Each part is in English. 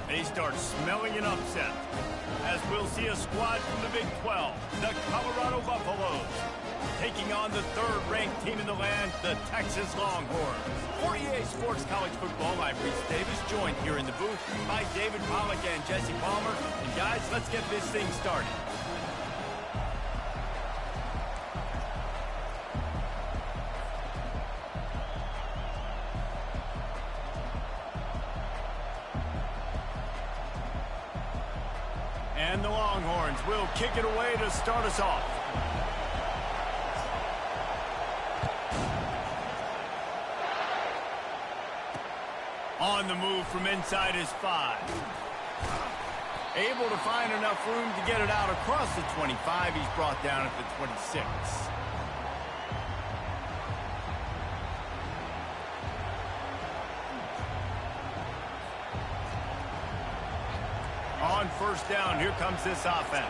They start smelling an upset, as we'll see a squad from the Big 12, the Colorado Buffaloes, taking on the third-ranked team in the land, the Texas Longhorns. For EA Sports College Football, I'm Reese Davis, joined here in the booth by David Pollack and Jesse Palmer. And guys, let's get this thing started. And the Longhorns will kick it away to start us off. On the move from inside his 5. Able to find enough room to get it out across the 25. He's brought down at the 26. On first down, here comes this offense.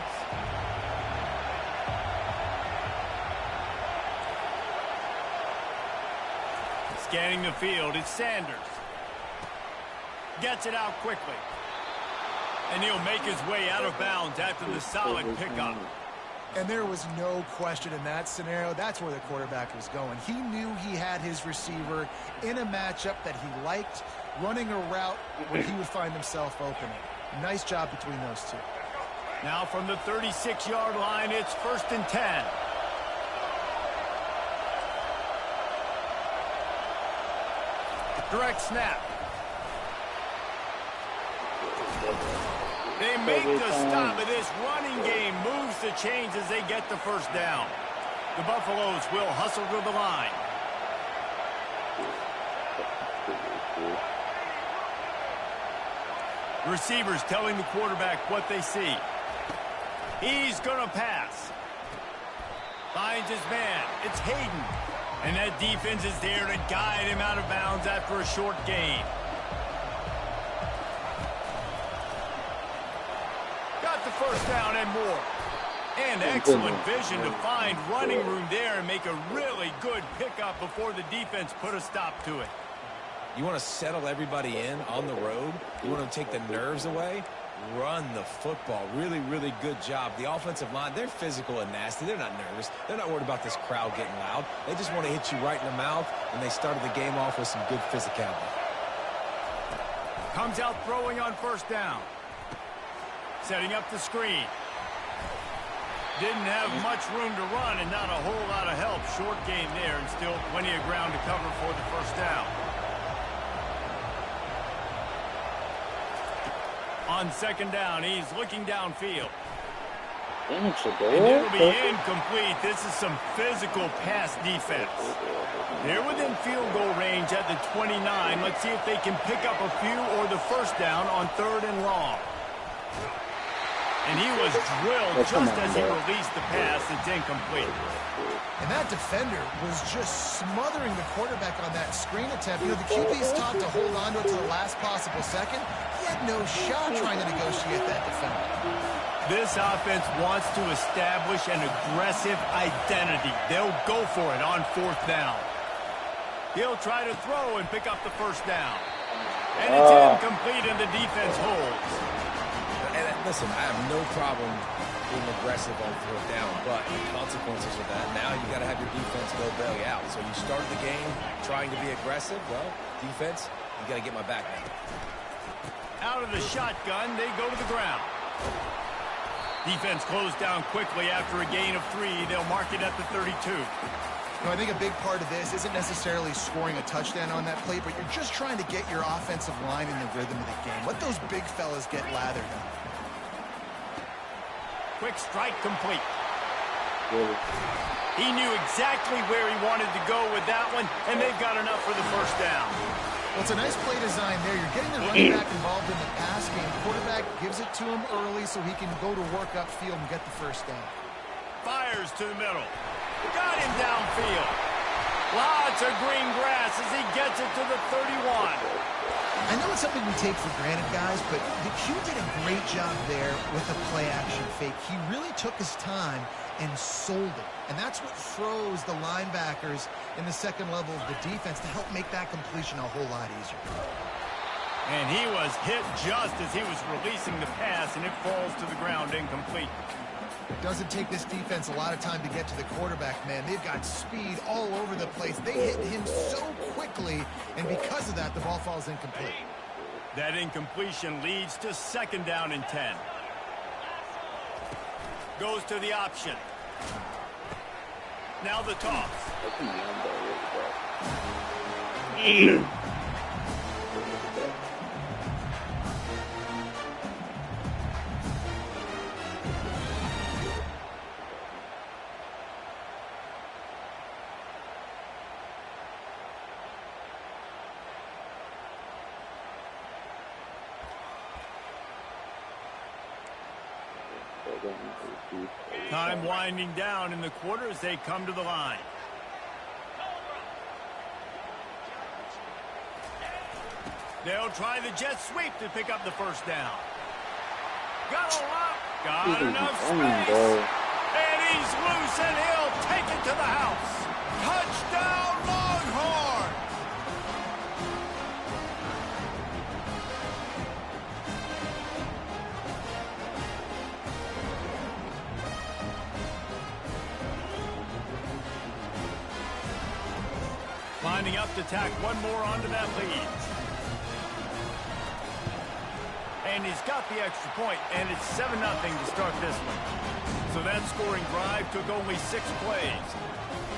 Scanning the field, it's Sanders. Gets it out quickly. And he'll make his way out of bounds after the solid pickup. And there was no question in that scenario. That's where the quarterback was going. He knew he had his receiver in a matchup that he liked, running a route where he would find himself opening. Nice job between those two. Now from the 36-yard line, it's 1st and 10. Direct snap. They make the stop, but this running game moves the chains as they get the first down. The Buffaloes will hustle to the line. Receivers telling the quarterback what they see. He's going to pass. Finds his man. It's Hayden. And that defense is there to guide him out of bounds after a short gain. Got the first down and more. And excellent vision to find running room there and make a really good pickup before the defense put a stop to it. You want to settle everybody in on the road? You want to take the nerves away? Run the football. Really, really good job. The offensive line, they're physical and nasty. They're not nervous. They're not worried about this crowd getting loud. They just want to hit you right in the mouth, and they started the game off with some good physicality. Comes out throwing on first down. Setting up the screen. Didn't have much room to run and not a whole lot of help. Short game there and still plenty of ground to cover for the first down. On second down, he's looking downfield. And it'll be incomplete. This is some physical pass defense. They're within field goal range at the 29. Let's see if they can pick up a few or the first down on 3rd and long. And he was drilled just as he released the pass. It's incomplete. And that defender was just smothering the quarterback on that screen attempt. You know, the QB's taught to hold on to it to the last possible second. He had no shot trying to negotiate that defender. This offense wants to establish an aggressive identity. They'll go for it on 4th down. He'll try to throw and pick up the first down. And it's incomplete, and the defense holds. And listen, I have no problem being aggressive on 4th down, but the consequences of that, now you got to have your defense go bail you out. So you started the game trying to be aggressive. Well, defense, you got to get my back now. Out of the shotgun, they go to the ground. Defense closed down quickly after a gain of 3. They'll mark it at the 32. You know, I think a big part of this isn't necessarily scoring a touchdown on that play, but you're just trying to get your offensive line in the rhythm of the game. Let those big fellas get lathered up. Quick strike complete. He knew exactly where he wanted to go with that one, and they've got enough for the first down. Well, it's a nice play design there. You're getting the running back involved in the pass game. Quarterback gives it to him early so he can go to work upfield and get the first down. Fires to the middle. Got him downfield. Lots of green grass as he gets it to the 31. I know it's something we take for granted, guys, but the Q did a great job there with the play-action fake. He really took his time and sold it. And that's what froze the linebackers in the second level of the defense to help make that completion a whole lot easier. And he was hit just as he was releasing the pass, and it falls to the ground incomplete. It doesn't take this defense a lot of time to get to the quarterback, man. They've got speed all over the place. They hit him so quickly, and because of that, the ball falls incomplete. That incompletion leads to 2nd down and 10. Goes to the option. Now the toss. Time winding down in the quarter as they come to the line. They'll try the jet sweep to pick up the 1st down. Got a lot. Got enough space. And he's loose, and he'll take it to the house. Touchdown, Longhorn! Lining up to tack one more onto that lead. And he's got the extra point, and it's 7-0 to start this one. So that scoring drive took only 6 plays.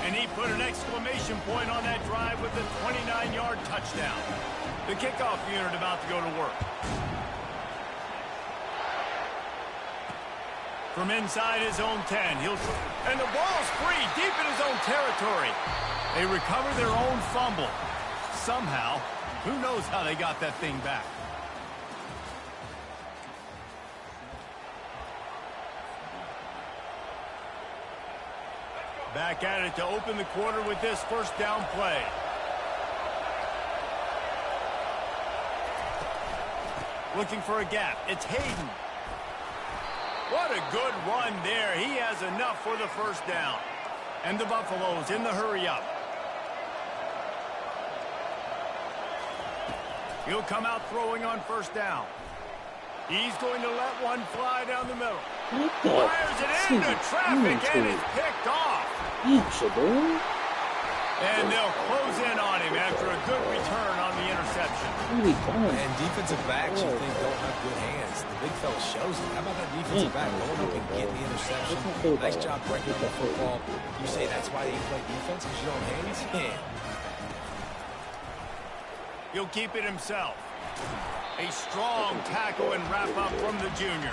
And he put an exclamation point on that drive with a 29-yard touchdown. The kickoff unit about to go to work. From inside his own 10, and the ball's free deep in his own territory. They recover their own fumble. Somehow, who knows how they got that thing back. Back at it to open the quarter with this 1st down play. Looking for a gap. It's Hayden. What a good run there. He has enough for the 1st down. And the Buffaloes in the hurry up. He'll come out throwing on 1st down. He's going to let one fly down the middle. Fires it into traffic, and it's picked off. And they'll close in on him after a good return on the interception. And defensive backs, you think, don't have good hands. The big fella shows it. How about that defensive back going up and getting the interception? Nice job breaking the football. You say that's why you play defense, because you don't have hands? Yeah. He'll keep it himself. A strong tackle and wrap-up from the junior.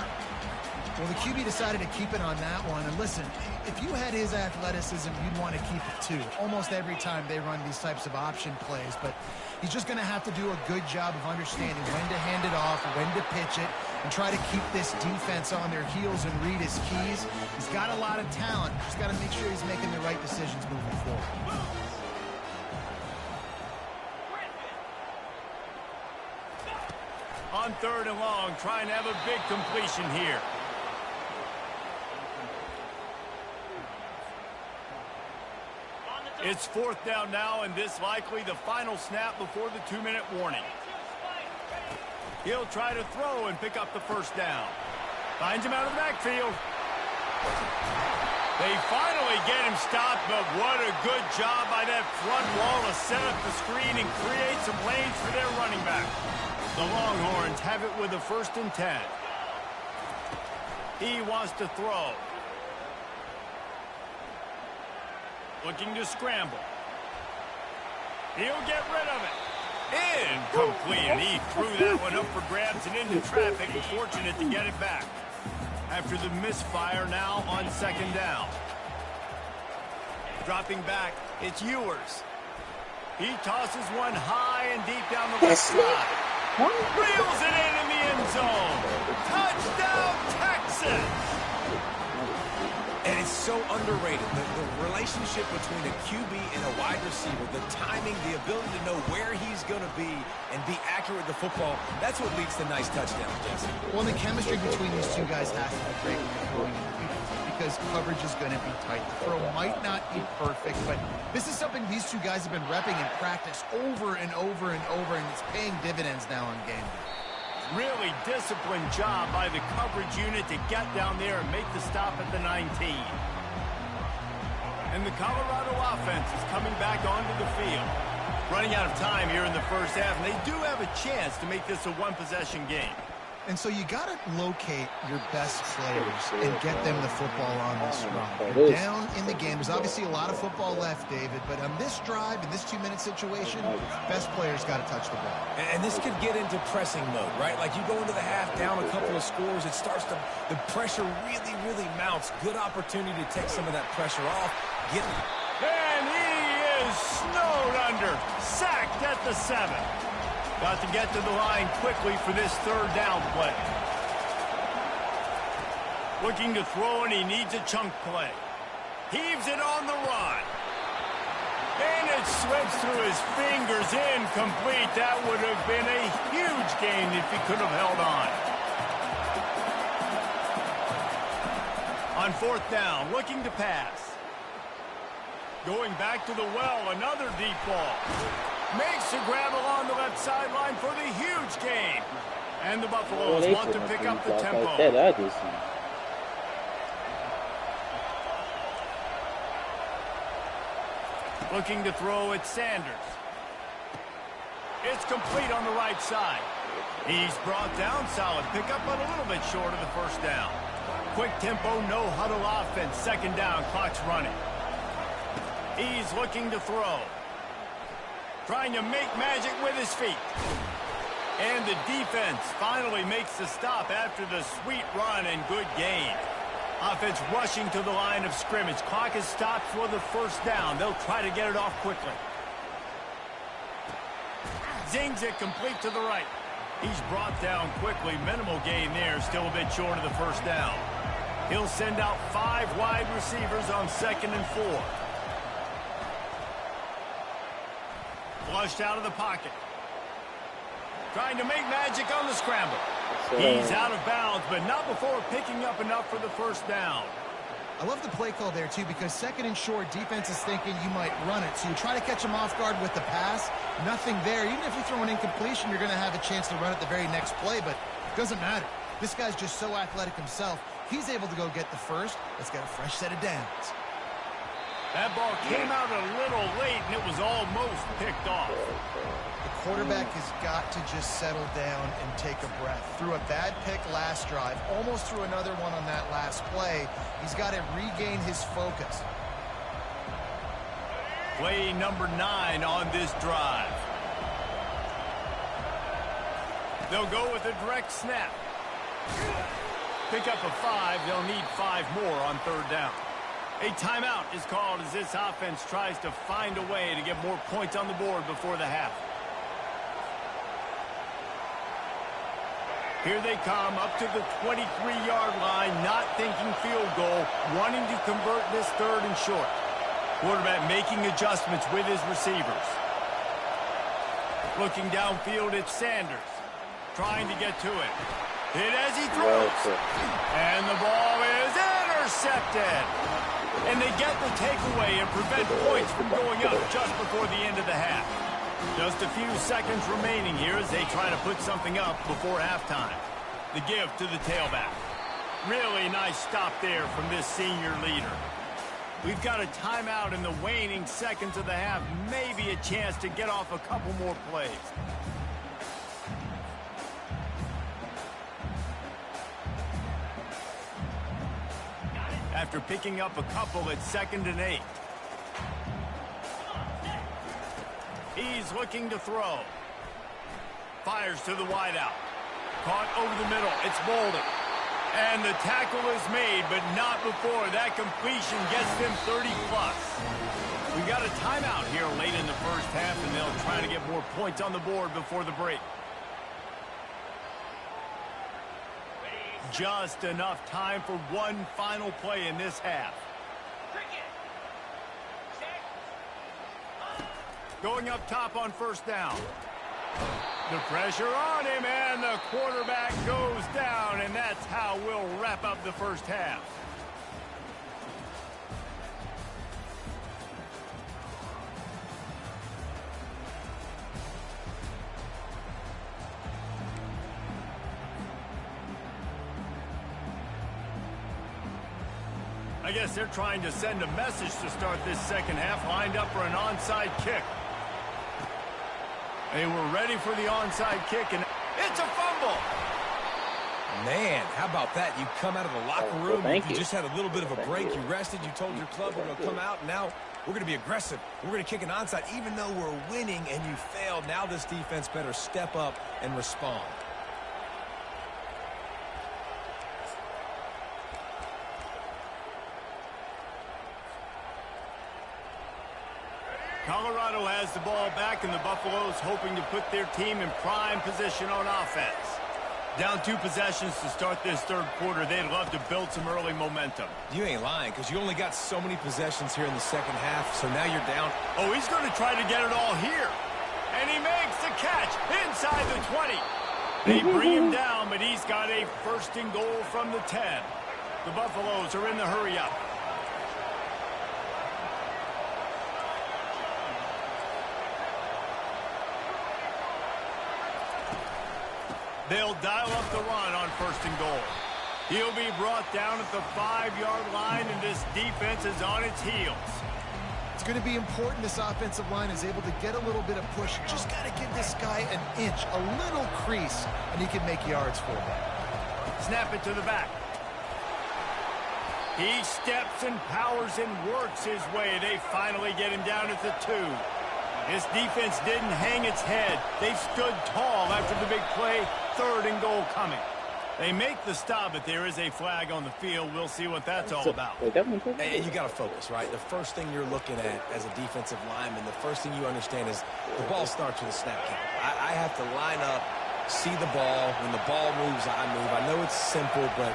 Well, the QB decided to keep it on that one. And listen, if you had his athleticism, you'd want to keep it too. Almost every time they run these types of option plays. But he's just going to have to do a good job of understanding when to hand it off, when to pitch it, and try to keep this defense on their heels and read his keys. He's got a lot of talent. Just got to make sure he's making the right decisions moving forward. On 3rd and long, trying to have a big completion here. It's 4th down now, and this likely the final snap before the 2-minute warning. He'll try to throw and pick up the 1st down. Finds him out of the backfield. They finally get him stopped, but what a good job by that front wall to set up the screen and create some lanes for their running back. The Longhorns have it with a 1st and 10. He wants to throw. Looking to scramble. He'll get rid of it. Incomplete, and he threw that one up for grabs and into traffic. Fortunate to get it back. After the misfire now on 2nd down. Dropping back, it's Ewers. He tosses one high and deep down the left side. Reels it in the end zone. Touchdown, Texas! And it's so underrated. The relationship between a QB and a wide receiver, the timing, the ability to know where he's going to be and be accurate with the football, that's what leads to nice touchdowns, Jesse. Well, the chemistry between these two guys has to be great when you're going into defense. because coverage is going to be tight. The throw might not be perfect, but this is something these two guys have been repping in practice over and over and over, and it's paying dividends now on game day. Really disciplined job by the coverage unit to get down there and make the stop at the 19. And the Colorado offense is coming back onto the field. Running out of time here in the first half, and they do have a chance to make this a one-possession game. And so you got to locate your best players and get them the football on this run. You're down in the game. There's obviously a lot of football left, David, but on this drive, in this 2-minute situation, best players got to touch the ball. And this could get into pressing mode, right? Like you go into the half down a couple of scores, it starts to, the pressure really, really mounts. Good opportunity to take some of that pressure off. And he is snowed under, sacked at the 7. Got to get to the line quickly for this third down play. Looking to throw, and he needs a chunk play. Heaves it on the run. And it slips through his fingers, incomplete. That would have been a huge gain if he could have held on. On fourth down, looking to pass. Going back to the well, another deep ball. Makes a grab along the left sideline for the huge gain. And the Buffaloes want to pick up the tempo. Looking to throw at Sanders. It's complete on the right side. He's brought down, solid pickup, but a little bit short of the first down. Quick tempo, no huddle offense. Second down, clock's running. He's looking to throw. Trying to make magic with his feet. And the defense finally makes the stop after the sweet run and good gain. Offense rushing to the line of scrimmage. Clock is stopped for the first down. They'll try to get it off quickly. Zings it complete to the right. He's brought down quickly. Minimal gain there. Still a bit short of the first down. He'll send out 5 wide receivers on 2nd and 4. Flushed out of the pocket. Trying to make magic on the scramble. He's out of bounds, but not before picking up enough for the first down. I love the play call there, too, because 2nd and short, defense is thinking you might run it. So you try to catch him off guard with the pass. Nothing there. Even if you throw an incompletion, you're going to have a chance to run it the very next play, but it doesn't matter. This guy's just so athletic himself. He's able to go get the first. Let's get a fresh set of downs. That ball came out a little late, and it was almost picked off. The quarterback has got to just settle down and take a breath. Threw a bad pick last drive, almost threw another one on that last play. He's got to regain his focus. Play number 9 on this drive. They'll go with a direct snap. Pick up a 5. They'll need 5 more on third down. A timeout is called as this offense tries to find a way to get more points on the board before the half. Here they come up to the 23-yard line, not thinking field goal, wanting to convert this 3rd and short. Quarterback making adjustments with his receivers. Looking downfield at Sanders, trying to get to it. Hit as he throws. And the ball is intercepted. And they get the takeaway and prevent points from going up just before the end of the half. Just a few seconds remaining here as they try to put something up before halftime. The give to the tailback. Really nice stop there from this senior leader. We've got a timeout in the waning seconds of the half. Maybe a chance to get off a couple more plays. After picking up a couple at 2nd and 8. He's looking to throw. Fires to the wideout. Caught over the middle. It's Bolden. And the tackle is made, but not before that completion gets them 30+. We got a timeout here late in the first half, and they'll try to get more points on the board before the break. Just enough time for one final play in this half. Going up top on first down. The pressure on him, and the quarterback goes down, and that's how we'll wrap up the first half. I guess they're trying to send a message to start this second half, lined up for an onside kick. They were ready for the onside kick, and it's a fumble. Man, how about that? You come out of the locker room, you just had a little bit of a break, you rested, you told your club we're going to come out, and now we're going to be aggressive. We're going to kick an onside, even though we're winning and you failed. Now this defense better step up and respond. Colorado has the ball back, and the Buffaloes hoping to put their team in prime position on offense. Down 2 possessions to start this third quarter. They'd love to build some early momentum. You ain't lying, because you only got so many possessions here in the second half, so now you're down. Oh, he's going to try to get it all here. And he makes the catch inside the 20. They bring him down, but he's got a first and goal from the 10. The Buffaloes are in the hurry-up. They'll dial up the run on first and goal. He'll be brought down at the 5-yard line, and this defense is on its heels. It's going to be important this offensive line is able to get a little bit of push. Just got to give this guy an inch, a little crease, and he can make yards for them. Snap it to the back. He steps and powers and works his way. They finally get him down at the 2. This defense didn't hang its head. They stood tall after the big play. Third and goal coming. They make the stop, but there is a flag on the field. We'll see what that's all about. And you got to focus, right? The first thing you're looking at as a defensive lineman, the first thing you understand is the ball starts with a snap count. I have to line up, see the ball. When the ball moves, I move. I know it's simple, but...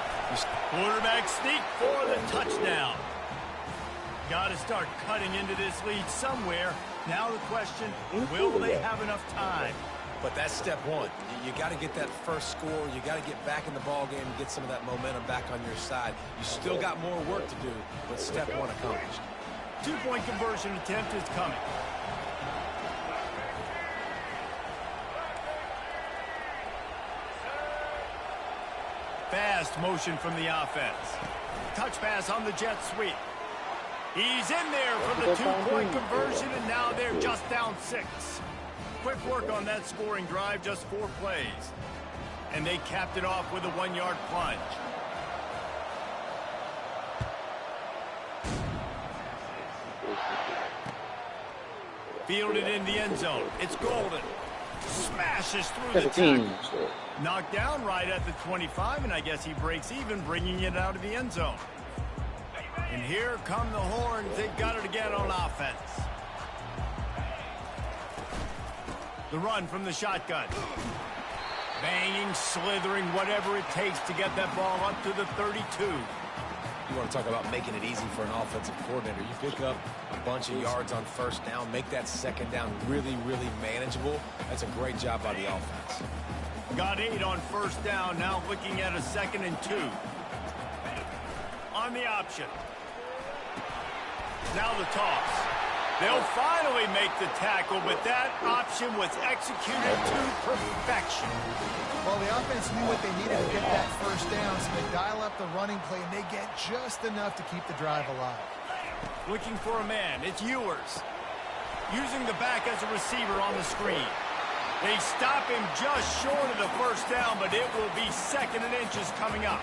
Quarterback sneak for the touchdown. Got to start cutting into this lead somewhere. Now the question, will they have enough time? But that's step one. You got to get that first score. You got to get back in the ball game and get some of that momentum back on your side. You still got more work to do, but step one accomplished. 2-point conversion attempt is coming. Fast motion from the offense. Touch pass on the jet sweep. He's in there for the 2-point conversion, and now they're just down 6. Quick work on that scoring drive, just 4 plays. And they capped it off with a 1-yard plunge. Fielded in the end zone. It's Golden. Smashes through the tackle. Knocked down right at the 25, and I guess he breaks even, bringing it out of the end zone. And here come the horns. They got it again on offense. The run from the shotgun. Banging, slithering, whatever it takes to get that ball up to the 32. You want to talk about making it easy for an offensive coordinator. You pick up a bunch of yards on first down, make that second down really, really manageable. That's a great job by the offense. Got 8 on first down, now looking at a 2nd and 2. On the option. Now the toss. They'll finally make the tackle, but that option was executed to perfection. Well, the offense knew what they needed to get that first down, so they dial up the running play, and they get just enough to keep the drive alive. Looking for a man. It's Ewers. Using the back as a receiver on the screen. They stop him just short of the first down, but it will be 2nd and inches coming up.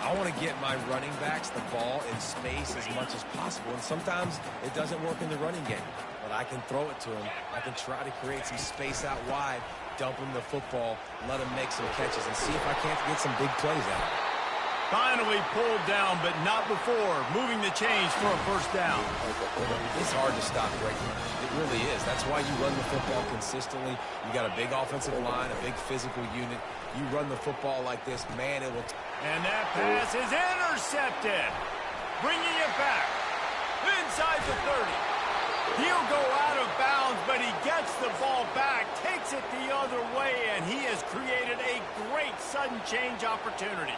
I want to get my running backs the ball in space as much as possible, and sometimes it doesn't work in the running game, but I can throw it to him. I can try to create some space out wide, dump him the football, let him make some catches, and see if I can't get some big plays out. Finally pulled down, but not before moving the chains for a first down. It's hard to stop great runners. It really is. That's why you run the football consistently. You got a big offensive line, a big physical unit. You run the football like this, man, it will... And that pass is intercepted. Bringing it back. Inside the 30. He'll go out of bounds, but he gets the ball back, takes it the other way, and he has created a great sudden change opportunity.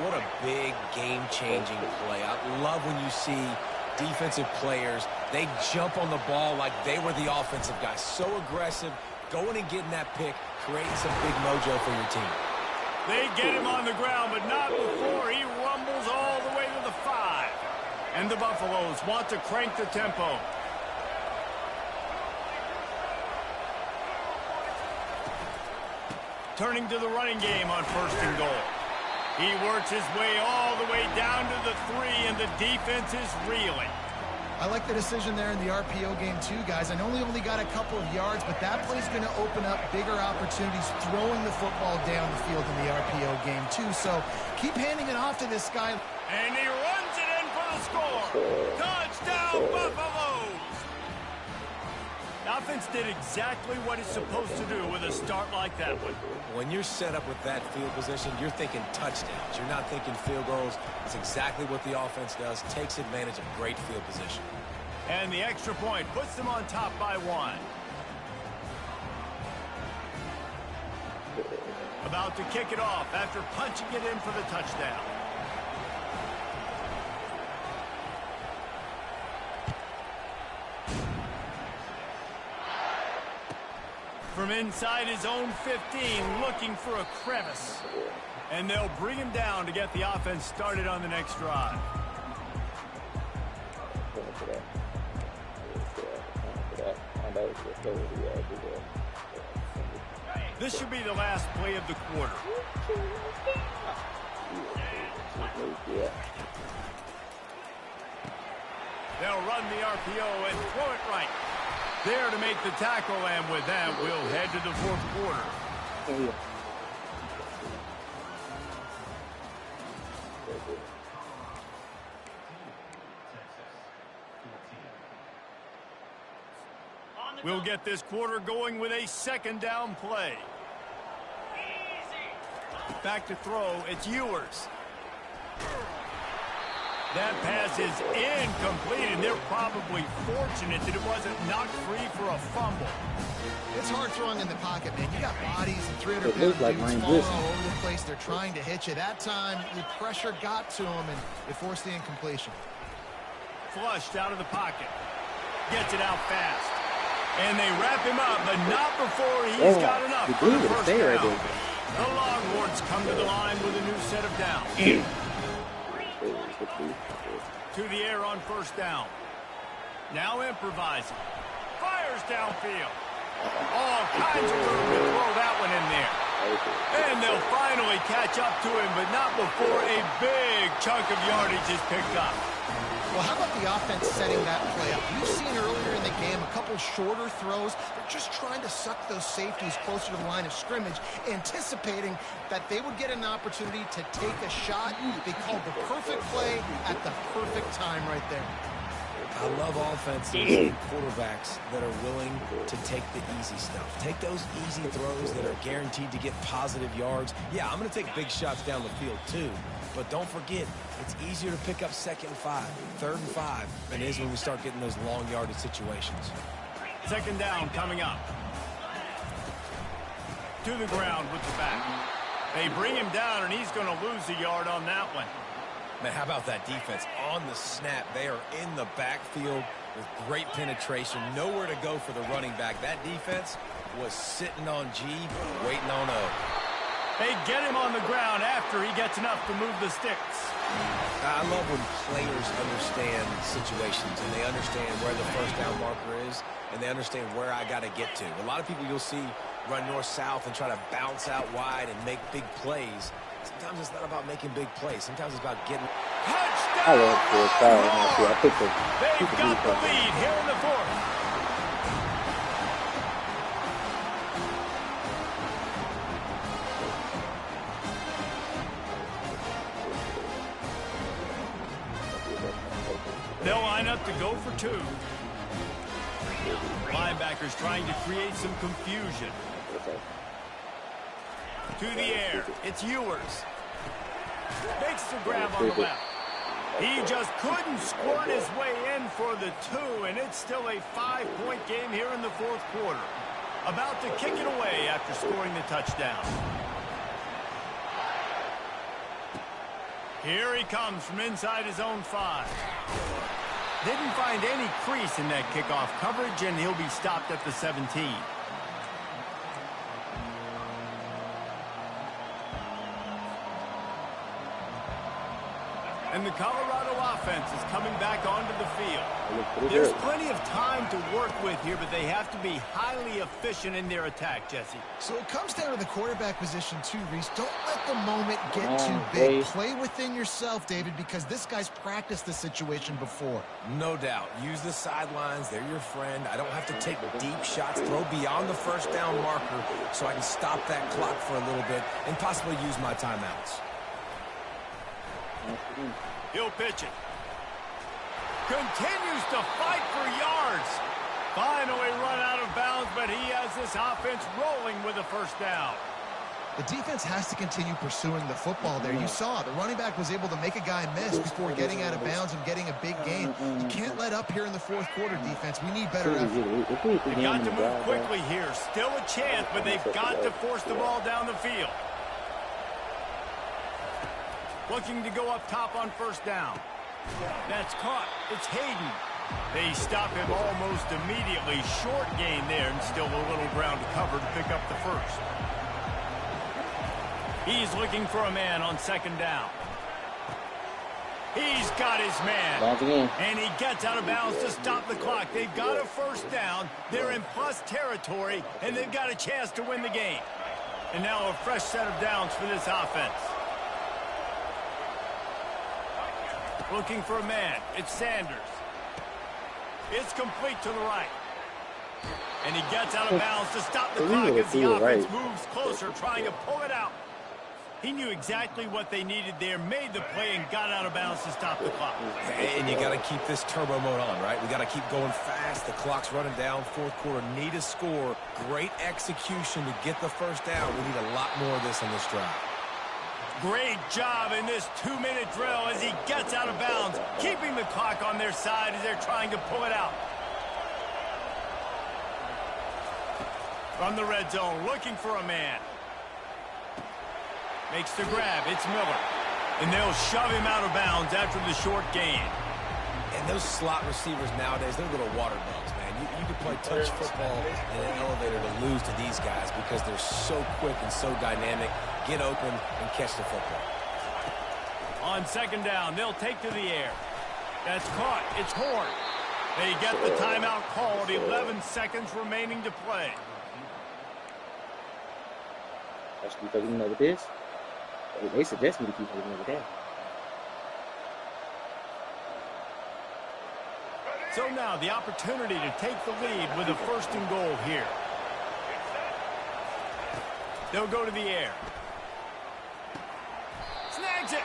What a big game-changing play. I love when you see defensive players, they jump on the ball like they were the offensive guys. So aggressive, going and getting that pick, creating some big mojo for your team. They get him on the ground, but not before he rumbles all the way to the 5. And the Buffaloes want to crank the tempo. Turning to the running game on 1st and goal. He works his way all the way down to the 3, and the defense is reeling. I like the decision there in the RPO game too, guys. I know he only got a couple of yards, but that play's going to open up bigger opportunities throwing the football down the field in the RPO game too. So keep handing it off to this guy. And he runs it in for the score. Touchdown, Buffaloes! The offense did exactly what it's supposed to do with a start like that one. When you're set up with that field position, you're thinking touchdowns. You're not thinking field goals. It's exactly what the offense does. Takes advantage of great field position. And the extra point puts them on top by 1. About to kick it off after punching it in for the touchdown. From inside his own 15, looking for a crevice. And they'll bring him down to get the offense started on the next drive. This should be the last play of the quarter. They'll run the RPO and throw it right. There to make the tackle, and with that, we'll head to the 4th quarter. We'll get this quarter going with a 2nd down play. Back to throw, it's Ewers. That pass is incomplete, and they're probably fortunate that it wasn't knocked free for a fumble. It's hard throwing in the pocket, man. You got bodies and 300-pound dudes falling all over the place. They're trying to hit you. That time, the pressure got to him, and it forced the incompletion. Flushed out of the pocket. Gets it out fast. And they wrap him up, but not before he's got enough for the 1st down. The Longhorns come to the line with a new set of downs. To the air on 1st down. Now improvising. Fires downfield. All kinds of room to throw that one in there. And they'll finally catch up to him, but not before a big chunk of yardage is picked up. Well, how about the offense setting that play up? You've seen earlier in the game a couple shorter throws. They're just trying to suck those safeties closer to the line of scrimmage, anticipating that they would get an opportunity to take a shot. They called the perfect play at the perfect time right there. I love offenses and quarterbacks that are willing to take the easy stuff. Take those easy throws that are guaranteed to get positive yards. Yeah, I'm going to take big shots down the field too. But don't forget, it's easier to pick up 2nd and 5, 3rd and 5 than it is when we start getting those long yardage situations. 2nd down coming up. To the ground with the back. They bring him down, and he's going to lose a yard on that one. Man, how about that defense? On the snap, they are in the backfield with great penetration. Nowhere to go for the running back. That defense was sitting on G, waiting on O. They get him on the ground after he gets enough to move the sticks. I love when players understand situations and they understand where the 1st down marker is and they understand where I got to get to. A lot of people you'll see run north-south and try to bounce out wide and make big plays. Sometimes it's not about making big plays. Sometimes it's about getting... Touchdown! They've got the lead here in the 4th. They'll line up to go for 2. Linebackers trying to create some confusion. To the air, it's Ewers. Makes the grab on the left. He just couldn't squirt his way in for the 2, and it's still a 5-point game here in the 4th quarter. About to kick it away after scoring the touchdown. Here he comes from inside his own 5. Didn't find any crease in that kickoff coverage, and he'll be stopped at the 17. And the Colorado offense is coming back onto the field. There's plenty of time to work with here, but they have to be highly efficient in their attack, Jesse. So it comes down to the quarterback position too, Reese. Don't let the moment get too big. Play within yourself, David, because this guy's practiced the situation before. No doubt. Use the sidelines. They're your friend. I don't have to take deep shots, throw beyond the first down marker so I can stop that clock for a little bit and possibly use my timeouts. He'll pitch it. Continues to fight for yards. Finally run out of bounds, but he has this offense rolling with a first down. The defense has to continue pursuing the football there. You saw the running back was able to make a guy miss before getting out of bounds and getting a big gain. You can't let up here in the fourth quarter, defense. We need better effort. They've got to move quickly here. Still a chance, but they've got to force the ball down the field. Looking to go up top on first down. That's caught. It's Hayden. They stop him almost immediately. Short gain there, and still a little ground to cover to pick up the first. He's looking for a man on second down. He's got his man. And he gets out of bounds to stop the clock. They've got a first down. They're in plus territory, and they've got a chance to win the game. And now a fresh set of downs for this offense. Looking for a man. It's Sanders. It's complete to the right. And he gets out of bounds to stop the clock as the offense moves closer, trying to pull it out. He knew exactly what they needed there, made the play, and got out of bounds to stop the clock. And you got to keep this turbo mode on, right? We got to keep going fast. The clock's running down. Fourth quarter, need a score. Great execution to get the first down. We need a lot more of this on this drive. Great job in this 2-minute drill as he gets out of bounds, keeping the clock on their side as they're trying to pull it out. From the red zone, looking for a man. Makes the grab. It's Miller. And they'll shove him out of bounds after the short gain. And those slot receivers nowadays, they're little water bugs, man. You can play touch football in an elevator to lose to these guys because they're so quick and so dynamic. Get open and catch the football. On second down, they'll take to the air. That's caught. It's Horn. They get the timeout called. 11 seconds remaining to play. I should be taking over this. They suggest me to keep taking over that. So now the opportunity to take the lead with a first and goal here. They'll go to the air. Snags it.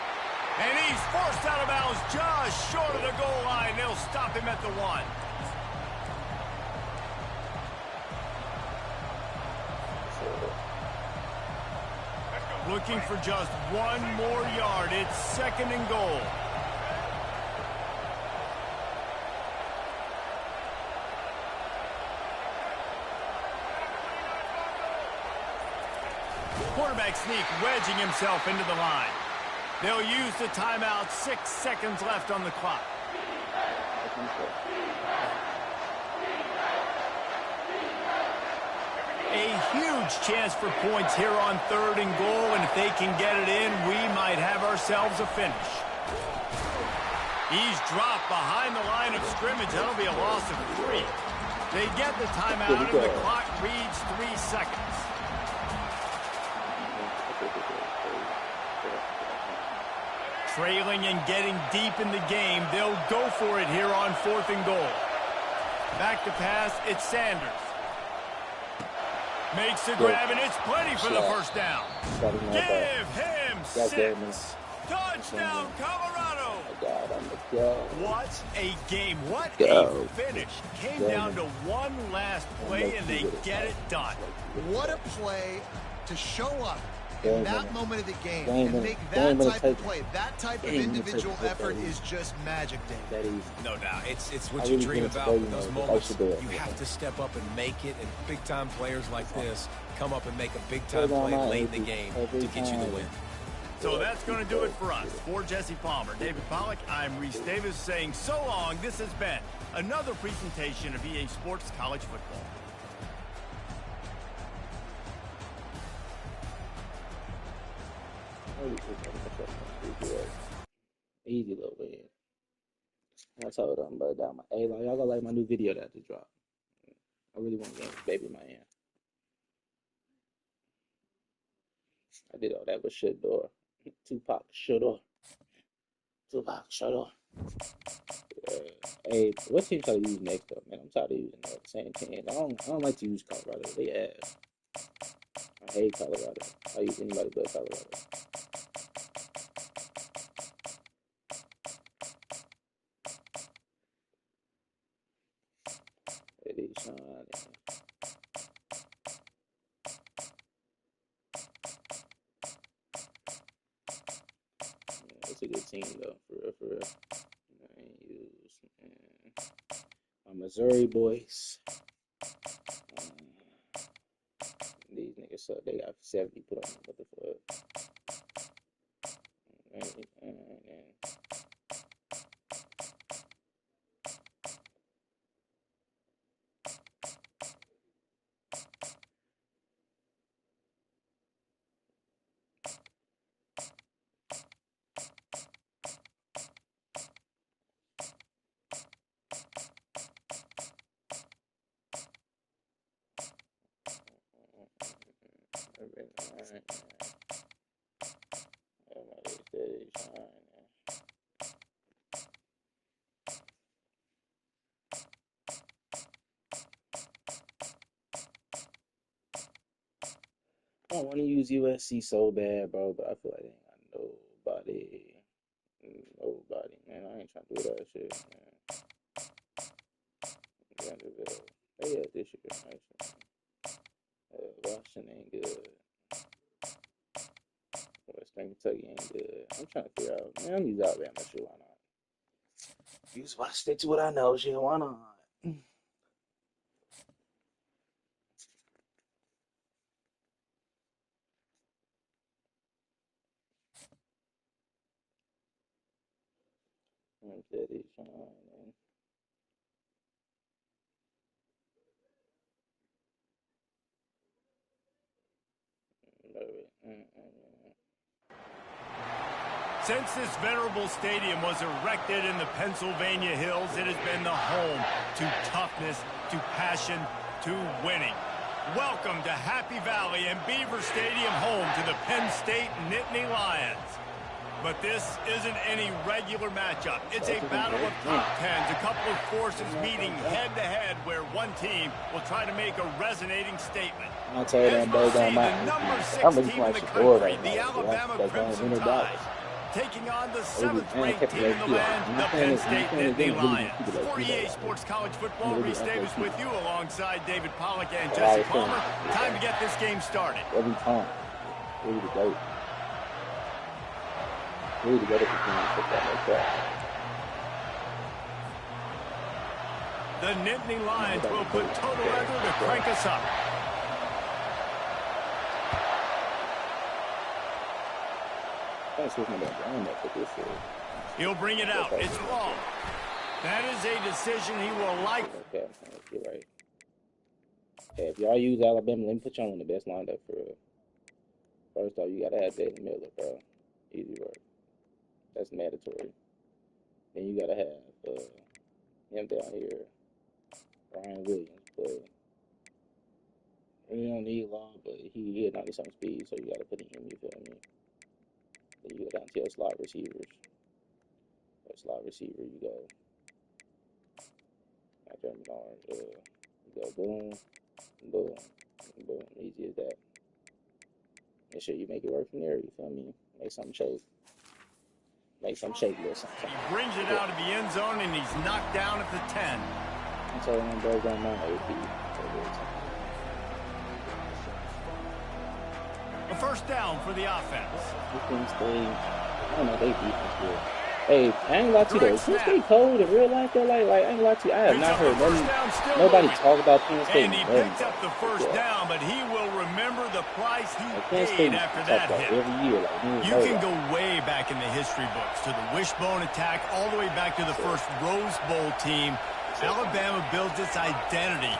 And he's forced out of bounds just short of the goal line. They'll stop him at the 1. Looking for just one more yard. It's second and goal. Quarterback sneak, wedging himself into the line. They'll use the timeout. 6 seconds left on the clock. A huge chance for points here on third and goal, and if they can get it in, we might have ourselves a finish. He's dropped behind the line of scrimmage. That'll be a loss of 3. They get the timeout, and the clock reads 3 seconds. Trailing and getting deep in the game, they'll go for it here on fourth and goal. Back to pass, it's Sanders. Makes the grab, and it's plenty for the first down. Give him 6. Touchdown, Colorado. What a game. What a finish. Came down to one last play, and they get it done. What a play to show up in that moment of the game and make that type of play, that type of individual effort is just magic, Dave. No doubt. It's what you dream about with those moments. You have to step up and make it, and big-time players like this come up and make a big-time play late in the game to get you the win. So that's going to do it for us. For Jesse Palmer, David Pollack, I'm Reese Davis saying so long. This has been another presentation of EA Sports College Football. Easy little win. I told them, but down my hey, like y'all gonna like my new video that just dropped. I really want to get baby in my hand. I did all that with shut door. Tupac shut door. Tupac shut door. Hey, what team should I use next though, man? I'm tired of using the same team. I don't like to use Colorado. They ass. I hate Colorado. I use anybody but Colorado. Eddie Sean. It's a good team though, for real. I ain't use my Missouri boys. These niggas suck. They got 70 put on them. What the fuck? I don't want to use USC so bad, bro, but I feel like they ain't got nobody. Nobody, man. I ain't trying to do that shit, man. They had this year, actually. Washington ain't good. Western Kentucky ain't good. I'm trying to figure out, man, I'm use Alabama shit, why not? Why stick to what I know, shit, why not? Steady shining. Since this venerable stadium was erected in the Pennsylvania Hills, it has been the home to toughness, to passion, to winning. Welcome to Happy Valley and Beaver Stadium, home to the Penn State Nittany Lions. But this isn't any regular matchup. It's a battle of top tens, a couple of forces meeting head-to-head where one team will try to make a resonating statement. I'll tell you that, bro, the number 6 team in the country, the Alabama Crimson Tide, taking on the 7th-ranked team in the land, the Penn State Nittany Lions. For EA Sports College Football, Reese Davis with you alongside David Pollack and Jesse Palmer. Time to get this game started. Every time. Ready to go. Ready to go to football like that. The Nittany Lions will put total weather to crank us up. He'll bring it out. It's long. That is a decision he will like. Okay, you're right. Okay, if y'all use Alabama, let me put y'all in the best lineup for real. First off, you gotta have Jalen Miller, bro. Easy work. That's mandatory. Then you gotta have him down here, Ryan Williams. But we don't need long, but he had 90-something speed, so you gotta put him. You feel me? Then you go down to your slot receivers. Your slot receiver, you go. Not German Orange. You go boom, boom, boom. Easy as that. Make sure you make it work from there. You feel me? Make something shake. Make some shake or something. He brings it out of the end zone and he's knocked down at the 10. I'm telling them boys don't mind AP. A first down for the offense. I don't know, they defense good. Hey, I ain't lie to you though. Penn State cold in real life though. Like I ain't lie to you. I have not heard nobody talk about Penn State. And he picked up the first down, but he will remember the price he paid after that hit. Every year, you can go way back in the history books to the wishbone attack, all the way back to the first Rose Bowl team. Alabama builds its identity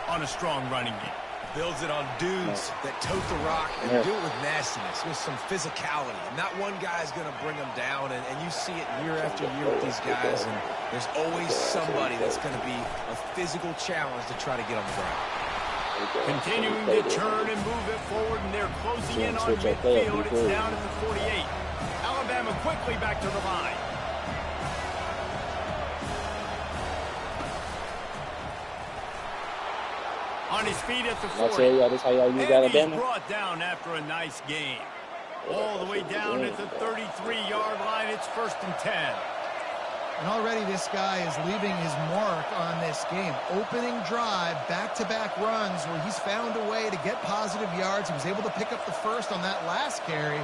on a strong running game. builds it on dudes that tote the rock and do it with nastiness, with some physicality. And not one guy's going to bring them down, and you see it year after year with these guys, and there's always somebody that's going to be a physical challenge to try to get on the ground. Continuing to turn and move it forward, and they're closing in on midfield. It's down at the 48. Alabama quickly back to the line. On his feet at the 40. And he's brought down after a nice game. All the way down at the 33-yard line. It's 1st and 10. And already this guy is leaving his mark on this game. Opening drive, back-to-back runs where he's found a way to get positive yards. He was able to pick up the first on that last carry.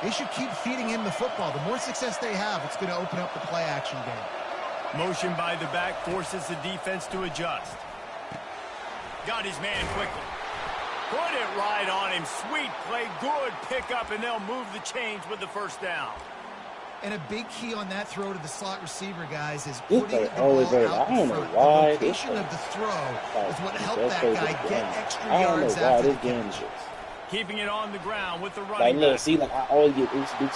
They should keep feeding him the football. The more success they have, it's going to open up the play-action game. Motion by the back forces the defense to adjust. Got his man quickly. Put it right on him. Sweet play. Good pickup, and they'll move the chains with the first down. And a big key on that throw to the slot receiver, guys, is putting the ball out in front. The location of the throw is what helped that guy get extra yards after the catch. Keeping it on the ground with the running back. I always get Got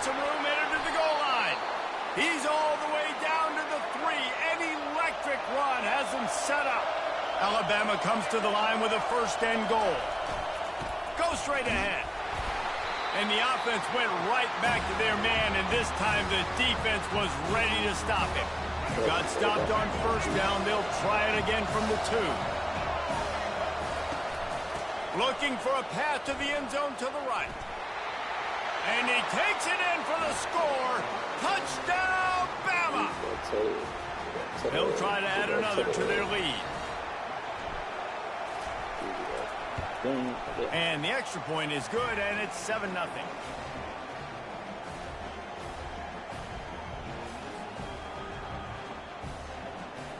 some room into the goal line. He's all the way down to the 3. An electric run has him set up. Alabama comes to the line with a 1st and goal. Go straight ahead. And the offense went right back to their man, and this time the defense was ready to stop him. Got stopped on 1st down. They'll try it again from the 2. Looking for a path to the end zone to the right. And he takes it in for the score. Touchdown, Bama! They'll try to add another to their lead. And the extra point is good, and it's 7-0.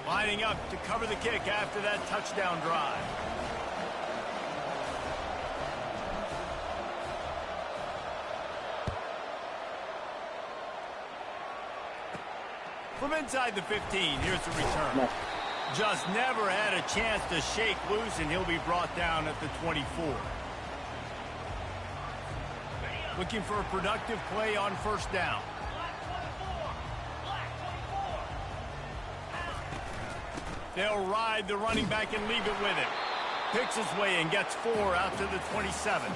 Lining up to cover the kick after that touchdown drive. From inside the 15, here's the return. Just never had a chance to shake loose, and he'll be brought down at the 24. Looking for a productive play on 1st down. They'll ride the running back and leave it with him. Picks his way and gets 4 out to the 27.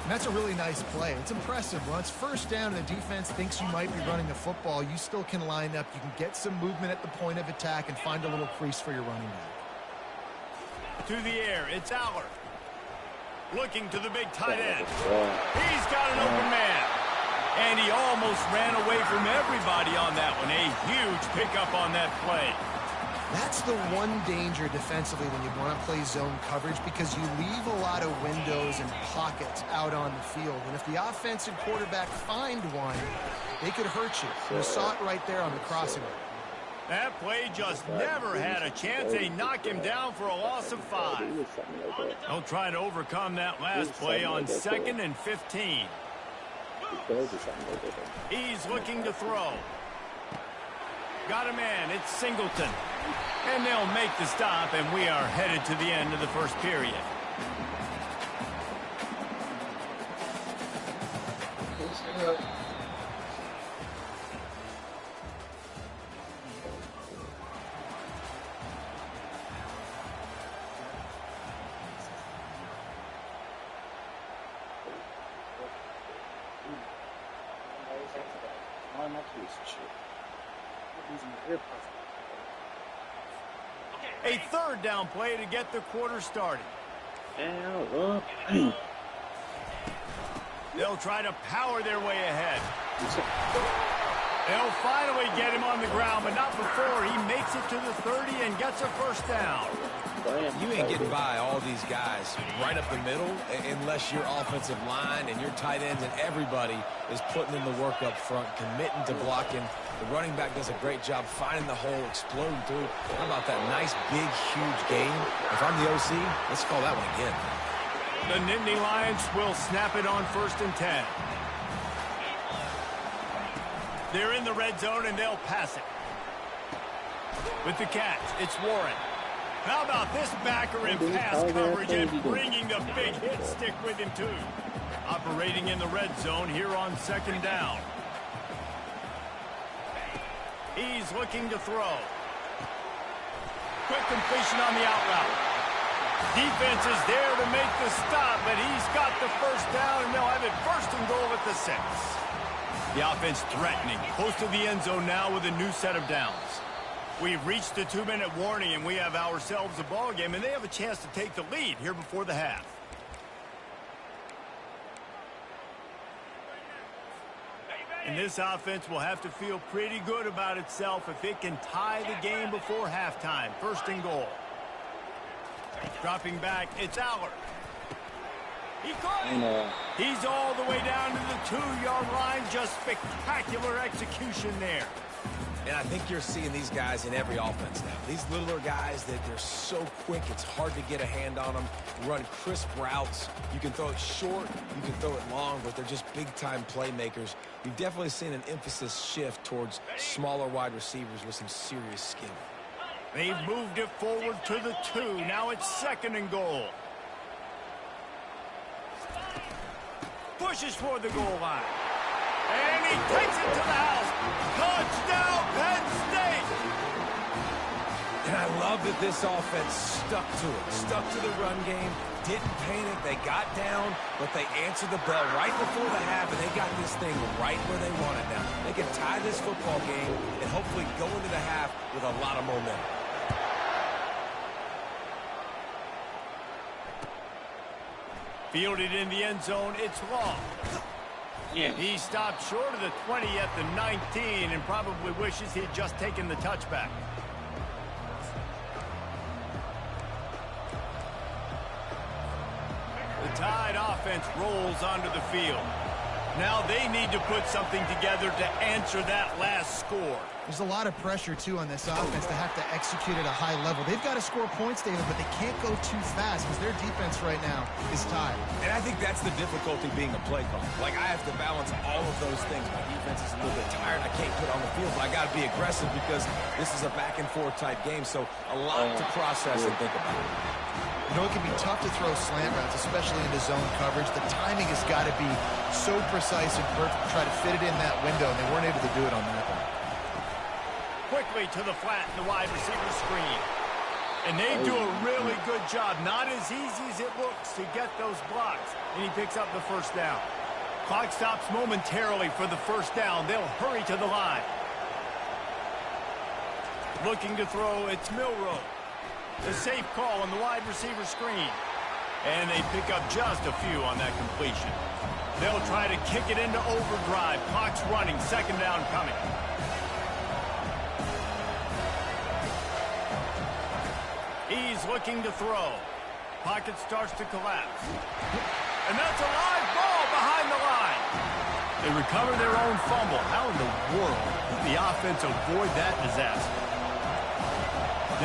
And that's a really nice play. It's impressive. Once 1st down and the defense thinks you might be running the football, you still can line up. You can get some movement at the point of attack and find a little crease for your running back. To the air, it's Aller. Looking to the big tight end. He's got an open man. And he almost ran away from everybody on that one. A huge pickup on that play. That's the one danger defensively when you want to play zone coverage, because you leave a lot of windows and pockets out on the field. And if the offensive quarterback find one, they could hurt you. You saw it right there on the crossing route. That play just never had a chance. They knock him down for a loss of 5. They'll try to overcome that last play on 2nd and 15. He's looking to throw. Got a man. It's Singleton. And they'll make the stop, and we are headed to the end of the 1st period. A 3rd down play to get the quarter started. They'll try to power their way ahead. They'll finally get him on the ground, but not before he makes it to the 30 and gets a 1st down. You ain't getting by all these guys right up the middle unless your offensive line and your tight ends and everybody is putting in the work up front, committing to blocking. The running back does a great job finding the hole, exploding through. How about that nice, big, huge game? If I'm the OC, let's call that one again. The Nittany Lions will snap it on 1st and 10. They're in the red zone, and they'll pass it. With the catch, it's Warren. How about this backer in pass coverage and bringing the big hit stick with him, too? Operating in the red zone here on 2nd down. He's looking to throw. Quick completion on the out route. Defense is there to make the stop, but he's got the 1st down, and they'll have it 1st and goal at the 6. The offense threatening. Close to the end zone now with a new set of downs. We've reached the 2-minute warning, and we have ourselves a ball game, and they have a chance to take the lead here before the half. And this offense will have to feel pretty good about itself if it can tie the game before halftime. 1st and goal. Dropping back, it's Allard. He caught it. He's all the way down to the 2-yard line. Just spectacular execution there. And I think you're seeing these guys in every offense now. These littler guys, that they're so quick, it's hard to get a hand on them. Run crisp routes. You can throw it short, you can throw it long, but they're just big-time playmakers. You've definitely seen an emphasis shift towards smaller wide receivers with some serious skill. They've moved it forward to the 2. Now it's 2nd and goal. Pushes for the goal line. And he takes it to the house. Touchdown, Penn State! And I love that this offense stuck to it. Stuck to the run game. Didn't panic. They got down, but they answered the bell right before the half, and they got this thing right where they want it now. They can tie this football game and hopefully go into the half with a lot of momentum. Fielded in the end zone, it's Long. Yeah. He stopped short of the 20 at the 19 and probably wishes he'd just taken the touchback. The Tide offense rolls onto the field. Now they need to put something together to answer that last score. There's a lot of pressure, too, on this offense to have to execute at a high level. They've got to score points, David, but they can't go too fast because their defense right now is tired. And I think that's the difficulty being a play caller. Like, I have to balance all of those things. My defense is a little bit tired. I can't put on the field, but I got to be aggressive because this is a back-and-forth type game, so a lot to process and think about. You know, it can be tough to throw slant routes, especially into zone coverage. The timing has got to be so precise and perfect to try to fit it in that window, and they weren't able to do it on that one. Quickly to the flat in the wide receiver screen. And they do a really good job. Not as easy as it looks to get those blocks. And he picks up the 1st down. Clock stops momentarily for the 1st down. They'll hurry to the line. Looking to throw, it's Milroe. The safe call on the wide receiver screen. And they pick up just a few on that completion. They'll try to kick it into overdrive. Clock's running. 2nd down coming. He's looking to throw. Pocket starts to collapse. And that's a live ball behind the line. They recover their own fumble. How in the world did the offense avoid that disaster?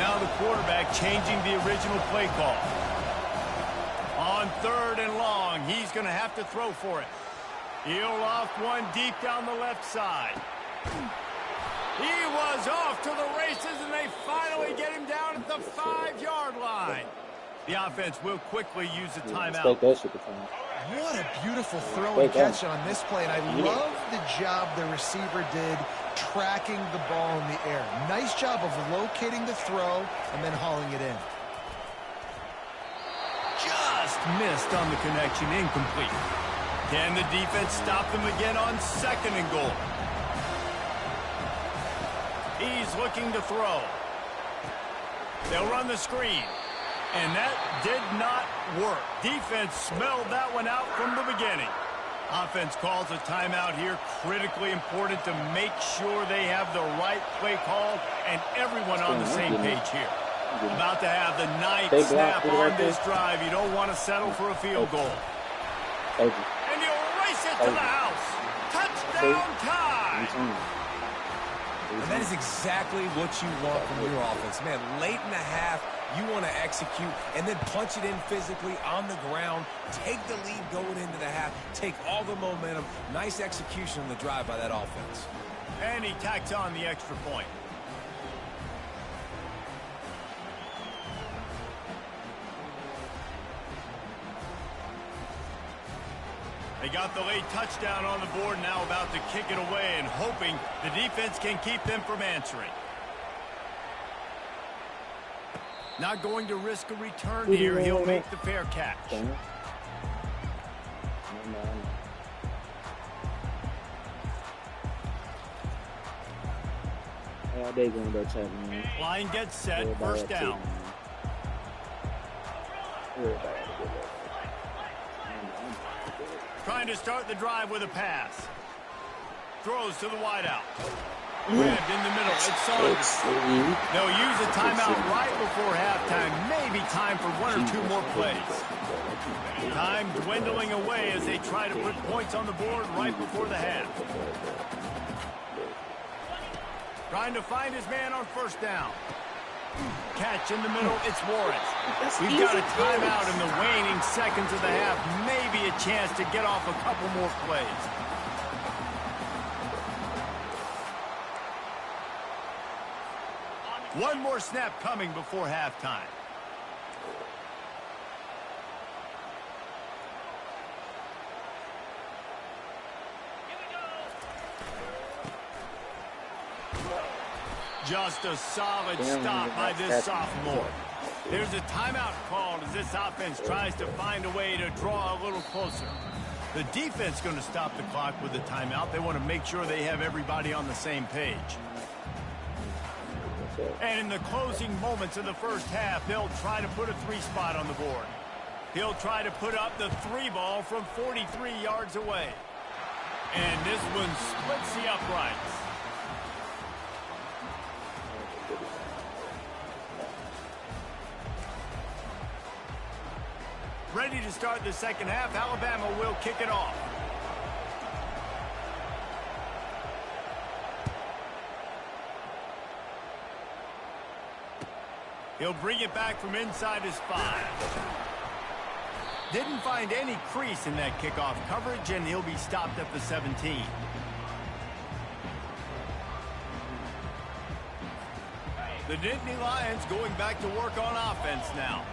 Now the quarterback changing the original play call. On 3rd and long, he's going to have to throw for it. He'll loft one deep down the left side. He was off to the races, and they finally get him down at the 5-yard line. The offense will quickly use a timeout. What a beautiful throw and catch on this play, and I love the job the receiver did tracking the ball in the air. Nice job of locating the throw and then hauling it in. Just missed on the connection, incomplete. Can the defense stop them again on 2nd and goal? He's looking to throw. They'll run the screen. And that did not work. Defense smelled that one out from the beginning. Offense calls a timeout here. Critically important to make sure they have the right play call and everyone on the same page here. About to have the ninth snap on this drive. You don't want to settle for a field goal. And you'll race it to the house. Touchdown Tide. And that is exactly what you want from your offense. Man, late in the half, you want to execute and then punch it in physically on the ground. Take the lead going into the half. Take all the momentum. Nice execution on the drive by that offense. And he tacks on the extra point. They got the late touchdown on the board, now about to kick it away and hoping the defense can keep them from answering. Not going to risk a return here. He'll make the fair catch. Line gets set, first down. Trying to start the drive with a pass. Throws to the wideout. Grabbed in the middle. It's Saunders. They'll use a timeout right before halftime. Maybe time for one or two more plays. Time dwindling away as they try to put points on the board right before the half. Trying to find his man on first down. Catch in the middle. It's Warren. We've got a timeout in the waning seconds of the half. Maybe a chance to get off a couple more plays. One more snap coming before halftime. Just a solid stop by this sophomore. There's a timeout called as this offense tries to find a way to draw a little closer. The defense going to stop the clock with a timeout. They want to make sure they have everybody on the same page. And in the closing moments of the first half, they'll try to put a three spot on the board. He'll try to put up the three ball from 43 yards away. And this one splits the uprights. Ready to start the second half. Alabama will kick it off. He'll bring it back from inside his 5. Didn't find any crease in that kickoff coverage, and he'll be stopped at the 17. The Nittany Lions going back to work on offense now.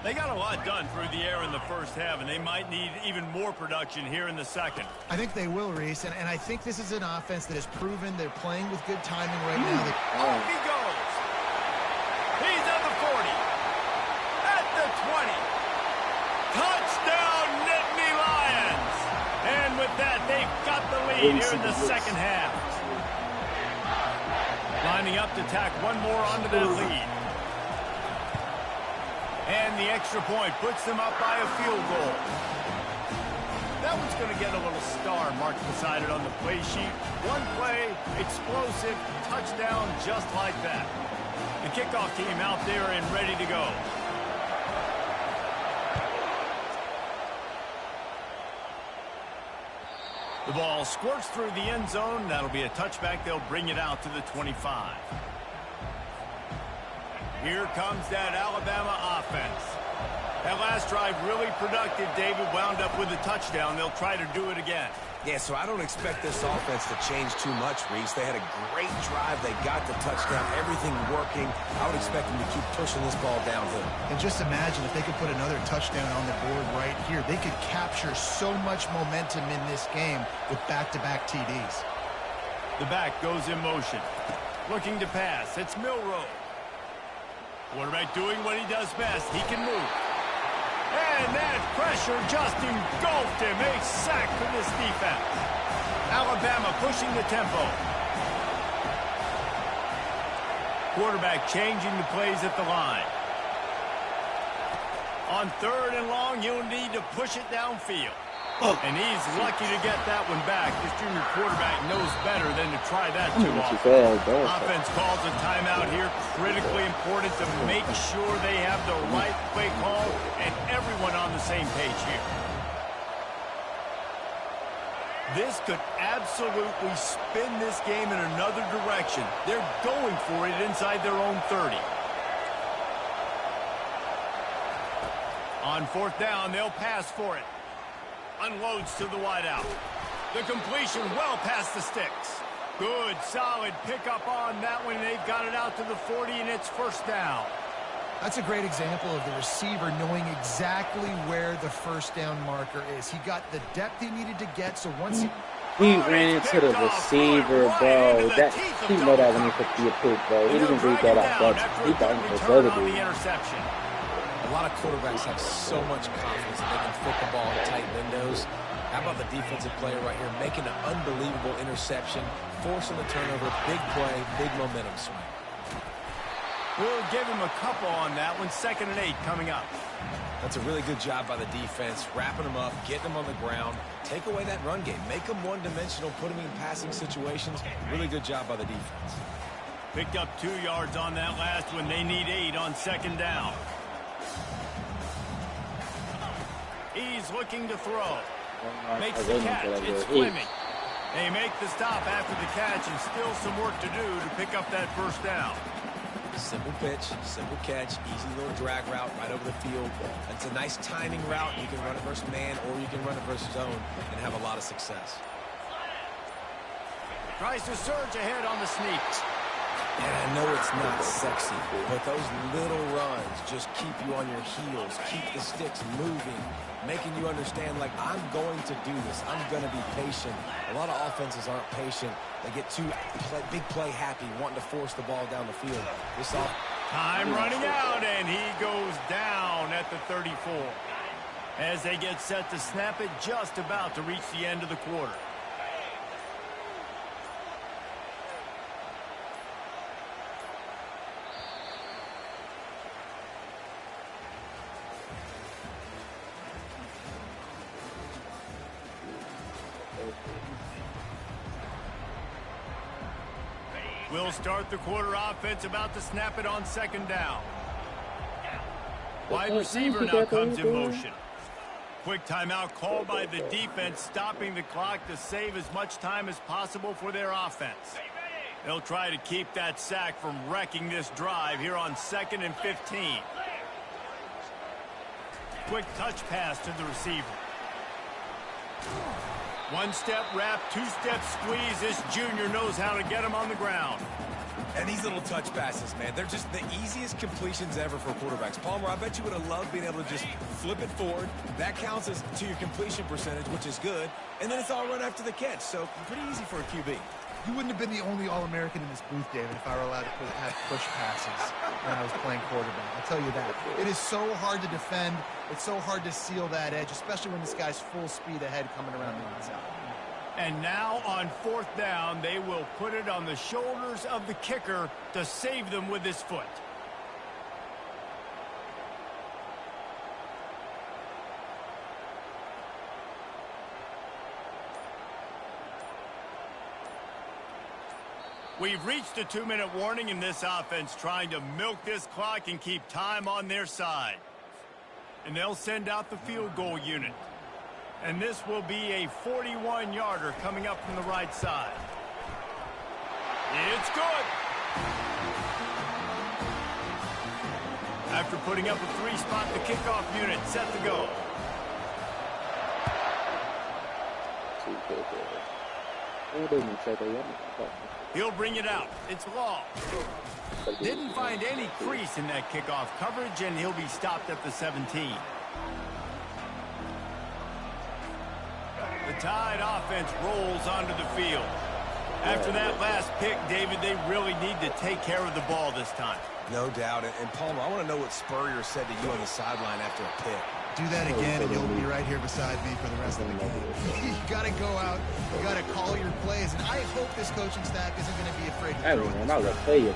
They got a lot done through the air in the first half, and they might need even more production here in the second. I think they will, Reese, and I think this is an offense that has proven they're playing with good timing right now. Off he goes. He's at the 40. At the 20. Touchdown, Nittany Lions. And with that, they've got the lead here in the second half. Lining up to tack one more onto that lead. And the extra point puts them up by a field goal. That one's going to get a little star marked beside it on the play sheet. One play, explosive, touchdown just like that. The kickoff team out there and ready to go. The ball squirts through the end zone. That'll be a touchback. They'll bring it out to the 25. Here comes that Alabama offense. That last drive really productive. David wound up with a touchdown. They'll try to do it again. Yeah, so I don't expect this offense to change too much, Reese. They had a great drive. They got the touchdown. Everything working. I would expect them to keep pushing this ball downhill. And just imagine if they could put another touchdown on the board right here. They could capture so much momentum in this game with back-to-back TDs. The back goes in motion. Looking to pass. It's Milroe. Quarterback doing what he does best. He can move. And that pressure just engulfed him. A sack for this defense. Alabama pushing the tempo. Quarterback changing the plays at the line. On 3rd and long, you'll need to push it downfield. And he's lucky to get that one back. This junior quarterback knows better than to try that too often. Offense calls a timeout here. Critically important to make sure they have the right play call and everyone on the same page here. This could absolutely spin this game in another direction. They're going for it inside their own 30. On 4th down, they'll pass for it. Unloads to the wideout. The completion well past the sticks. Good, solid pickup on that one. They've got it out to the 40, and it's first down. That's a great example of the receiver knowing exactly where the first down marker is. He got the depth he needed to get, so once he ran into the receiver, bro. That he know that when he put the poop, bro. He didn't read that out. He thought it was other dude. A lot of quarterbacks have so much confidence that they can fit the ball in tight windows. How about the defensive player right here making an unbelievable interception, forcing the turnover, big play, big momentum swing. We'll give him a couple on that one. 2nd and 8 coming up. That's a really good job by the defense, wrapping them up, getting them on the ground. Take away that run game. Make them one-dimensional, put them in passing situations. Really good job by the defense. Picked up 2 yards on that last one. They need 8 on 2nd down. He's looking to throw. Makes the catch. It's Fleming. They make the stop after the catch, and still some work to do to pick up that first down. Simple pitch, simple catch, easy little drag route right over the field. It's a nice timing route. You can run it versus man, or you can run it versus zone and have a lot of success. Tries to surge ahead on the sneak. And I know it's not sexy, but those little runs just keep you on your heels, keep the sticks moving, making you understand, like, I'm going to do this. I'm going to be patient. A lot of offenses aren't patient. They get too big play happy, wanting to force the ball down the field. Time running out, and he goes down at the 34. As they get set to snap it, just about to reach the end of the quarter. We'll start the quarter offense, about to snap it on 2nd down. Wide receiver now comes in motion. Quick timeout called by the defense, stopping the clock to save as much time as possible for their offense. They'll try to keep that sack from wrecking this drive here on 2nd and 15. Quick touch pass to the receiver. 1-step wrap, 2-step squeeze. This junior knows how to get him on the ground. And these little touch passes, man, they're just the easiest completions ever for quarterbacks. Palmer, I bet you would have loved being able to just flip it forward. That counts as to your completion percentage, which is good. And then it's all right after the catch, so pretty easy for a QB. You wouldn't have been the only All-American in this booth, David, if I were allowed to have push passes when I was playing quarterback. I'll tell you that. It is so hard to defend. It's so hard to seal that edge, especially when this guy's full speed ahead coming around the outside. And now on 4th down, they will put it on the shoulders of the kicker to save them with his foot. We've reached a 2-minute warning in this offense, trying to milk this clock and keep time on their side. And they'll send out the field goal unit. And this will be a 41-yarder coming up from the right side. It's good. After putting up a 3-spot, the kickoff unit set to go. He'll bring it out. It's long. Didn't find any crease in that kickoff coverage, and he'll be stopped at the 17. The Tide offense rolls onto the field. After that last pick, David, they really need to take care of the ball this time. No doubt. And Palmer, I want to know what Spurrier said to you on the sideline after a pick. Do that again, and you'll be right here beside me for the rest of the game. You got to go out. You got to call your plays. And I hope this coaching staff isn't going to be afraid to throw it.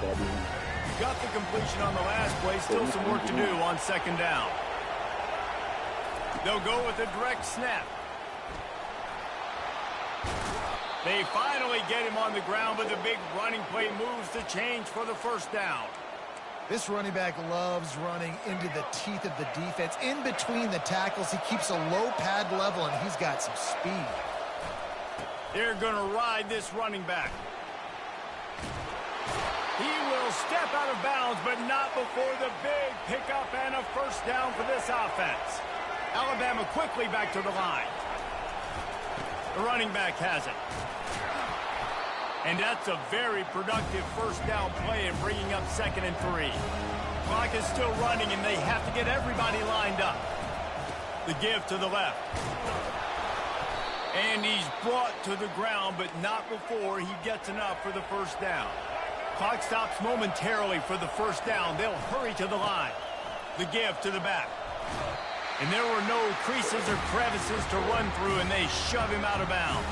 Got the completion on the last play. Still some work to do on 2nd down. They'll go with a direct snap. They finally get him on the ground, but the big running play moves the change for the first down. This running back loves running into the teeth of the defense. In between the tackles, he keeps a low pad level, and he's got some speed. They're going to ride this running back. He will step out of bounds, but not before the big pickup and a first down for this offense. Alabama quickly back to the line. The running back has it. And that's a very productive first down play in bringing up 2nd and 3. Clock is still running, and they have to get everybody lined up. The give to the left. And he's brought to the ground, but not before he gets enough for the first down. Clock stops momentarily for the first down. They'll hurry to the line. The give to the back. And there were no creases or crevices to run through, and they shove him out of bounds.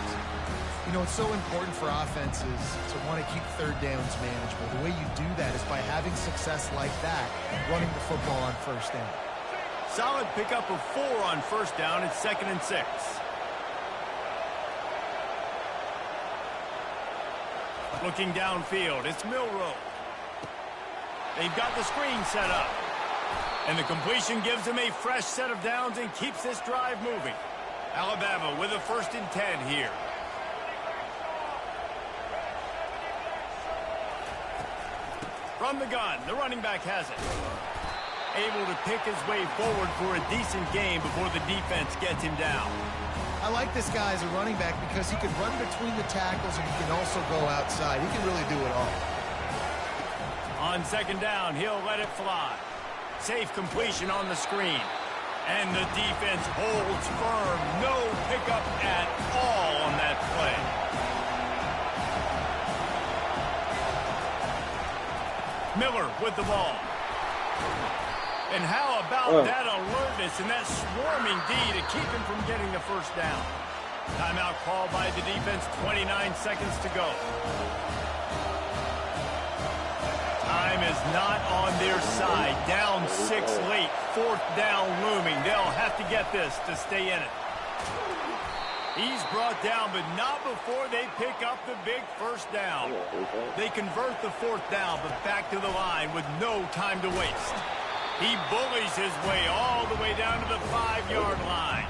You know, it's so important for offenses to want to keep third downs manageable. The way you do that is by having success like that, running the football on first down. Solid pickup of 4 on first down. It's 2nd and 6. Looking downfield, it's Milroe. They've got the screen set up. And the completion gives them a fresh set of downs and keeps this drive moving. Alabama with a 1st and 10 here. From the gun, the running back has it. Able to pick his way forward for a decent gain before the defense gets him down. I like this guy as a running back because he can run between the tackles and he can also go outside. He can really do it all. On 2nd down, he'll let it fly. Safe completion on the screen. And the defense holds firm. No pickup at all on that play. Miller with the ball. And how about that alertness and that swarming D to keep him from getting the first down? Timeout called by the defense, 29 seconds to go. Time is not on their side. Down 6 late, 4th down looming. They'll have to get this to stay in it. He's brought down, but not before they pick up the big first down. They convert the 4th down, but back to the line with no time to waste. He bullies his way all the way down to the 5-yard line.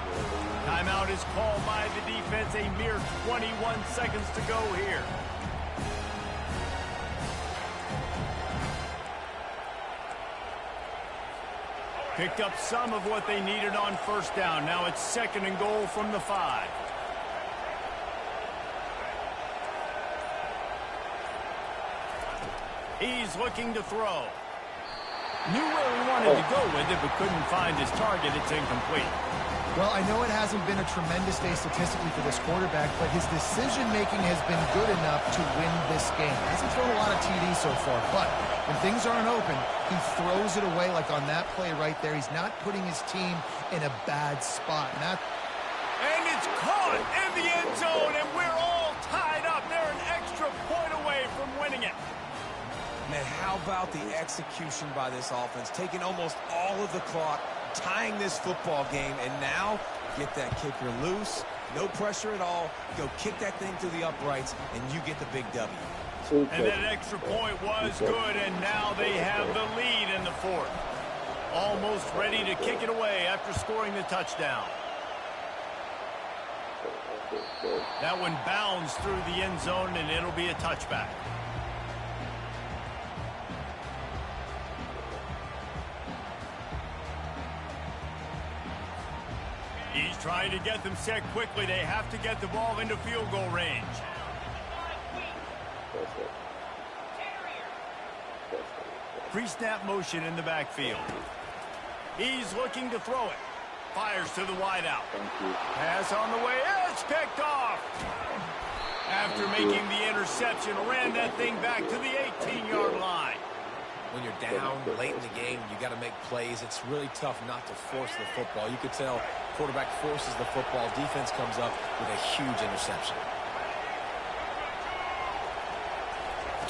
Timeout is called by the defense. A mere 21 seconds to go here. Picked up some of what they needed on first down. Now it's 2nd and goal from the 5. He's looking to throw. Knew where he wanted to go with it, but couldn't find his target. It's incomplete. Well, I know it hasn't been a tremendous day statistically for this quarterback, but his decision-making has been good enough to win this game. He hasn't thrown a lot of TDs so far, but when things aren't open, he throws it away like on that play right there. He's not putting his team in a bad spot. And it's caught in the end zone, and we're all tied up. They're an extra point away from winning it. Man, how about the execution by this offense? Taking almost all of the clock, tying this football game, and now get that kicker loose. No pressure at all. Go kick that thing to the uprights, and you get the big W. And that extra point was good, and now they have the lead in the 4th. Almost ready to kick it away after scoring the touchdown. That one bounds through the end zone, and it'll be a touchback. He's trying to get them set quickly. They have to get the ball into field goal range. Pre-snap motion in the backfield. He's looking to throw it. Fires to the wideout. Pass on the way. It's picked off. After making the interception, ran that thing back to the 18-yard line. When you're down late in the game, you got to make plays. It's really tough not to force the football. You could tell quarterback forces the football. Defense comes up with a huge interception.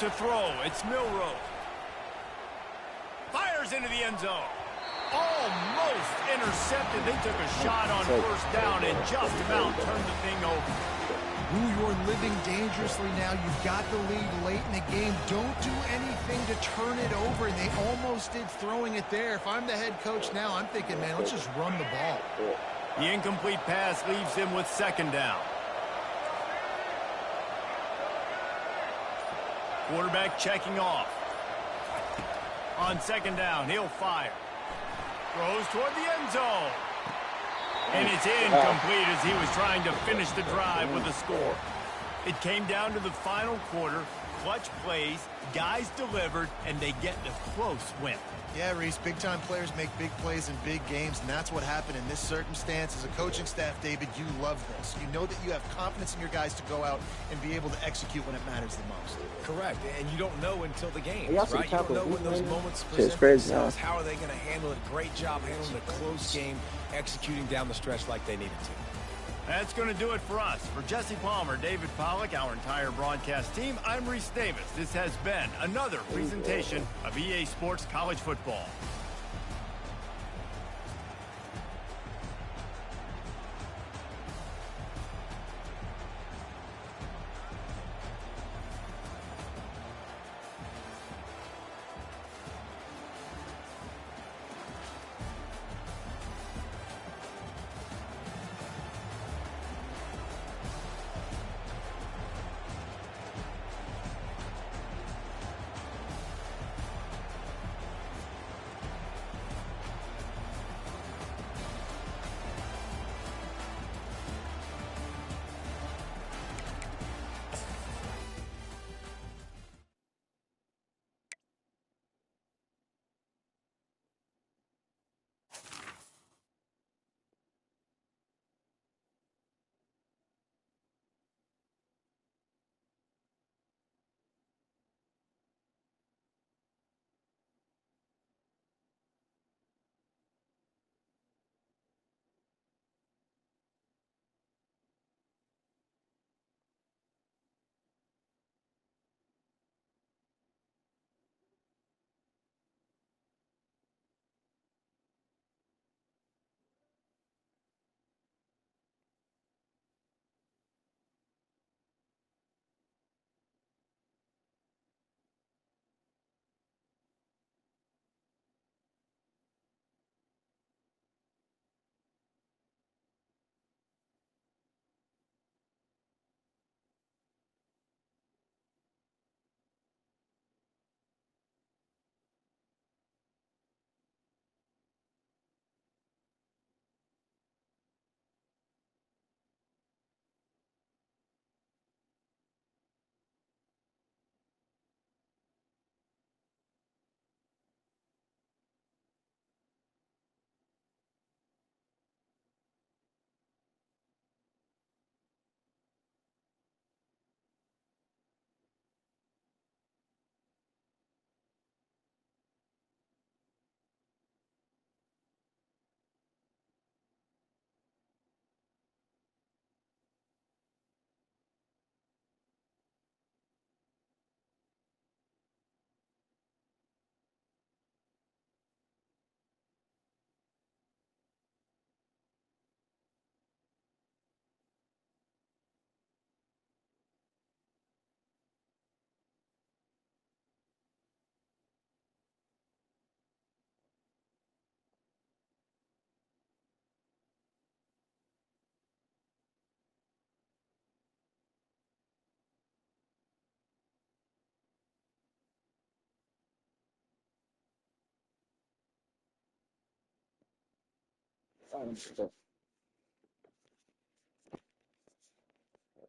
To throw, it's Milroe. Fires into the end zone. Almost intercepted. They took a shot on first down and just about turned the thing over. Ooh, you're living dangerously now. You've got the lead late in the game. Don't do anything to turn it over. And they almost did throwing it there. If I'm the head coach now, I'm thinking, man, let's just run the ball. The incomplete pass leaves him with 2nd down. Quarterback checking off. On 2nd down, he'll fire. Throws toward the end zone. And it's incomplete as he was trying to finish the drive with a score. It came down to the final quarter. clutch plays, guys delivered, and they get the close win. Yeah, Reese, big-time players make big plays in big games, and that's what happened in this circumstance. As a coaching staff, David, you love this. You know that you have confidence in your guys to go out and be able to execute when it matters the most. Correct, and you don't know until the game, Y'all right? You don't know when those moments Shit's present crazy, themselves. huh? How are they going to handle it? Great job handling a close game, executing down the stretch like they needed to. That's going to do it for us. For Jesse Palmer, David Pollack, our entire broadcast team, I'm Reese Davis. This has been another presentation of EA Sports College Football.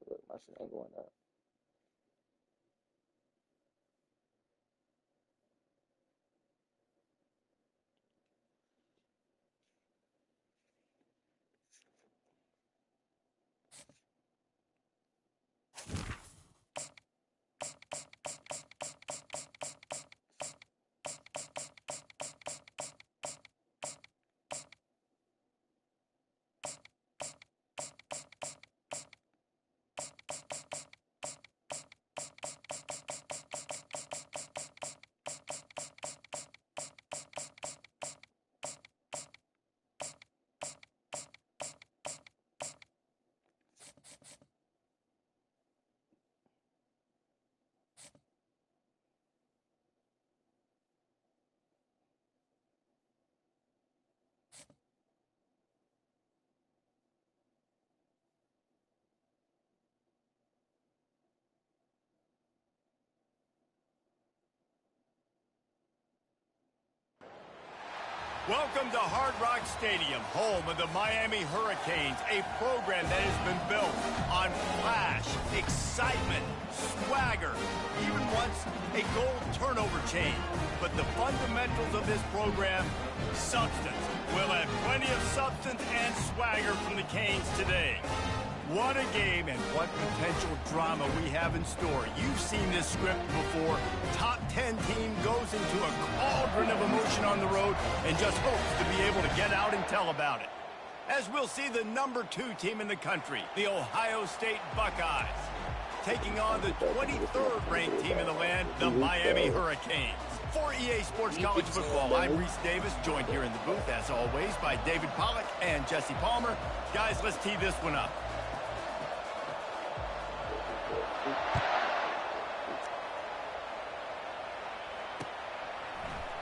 Look, my shit ain't going up. Welcome to Hard Rock Stadium, home of the Miami Hurricanes, a program that has been built on flash, excitement, swagger, even once a goal turnover chain. But the fundamentals of this program, substance. We'll have plenty of substance and swagger from the Canes today. What a game and what potential drama we have in store. You've seen this script before. Top 10 team goes into a cauldron of emotion on the road and just hopes to be able to get out and tell about it. As we'll see the number 2 team in the country, the Ohio State Buckeyes, taking on the 23rd ranked team in the land, the Miami Hurricanes. For EA Sports College Football, I'm Reese Davis, joined here in the booth, as always, by David Pollack and Jesse Palmer. Guys, let's tee this one up.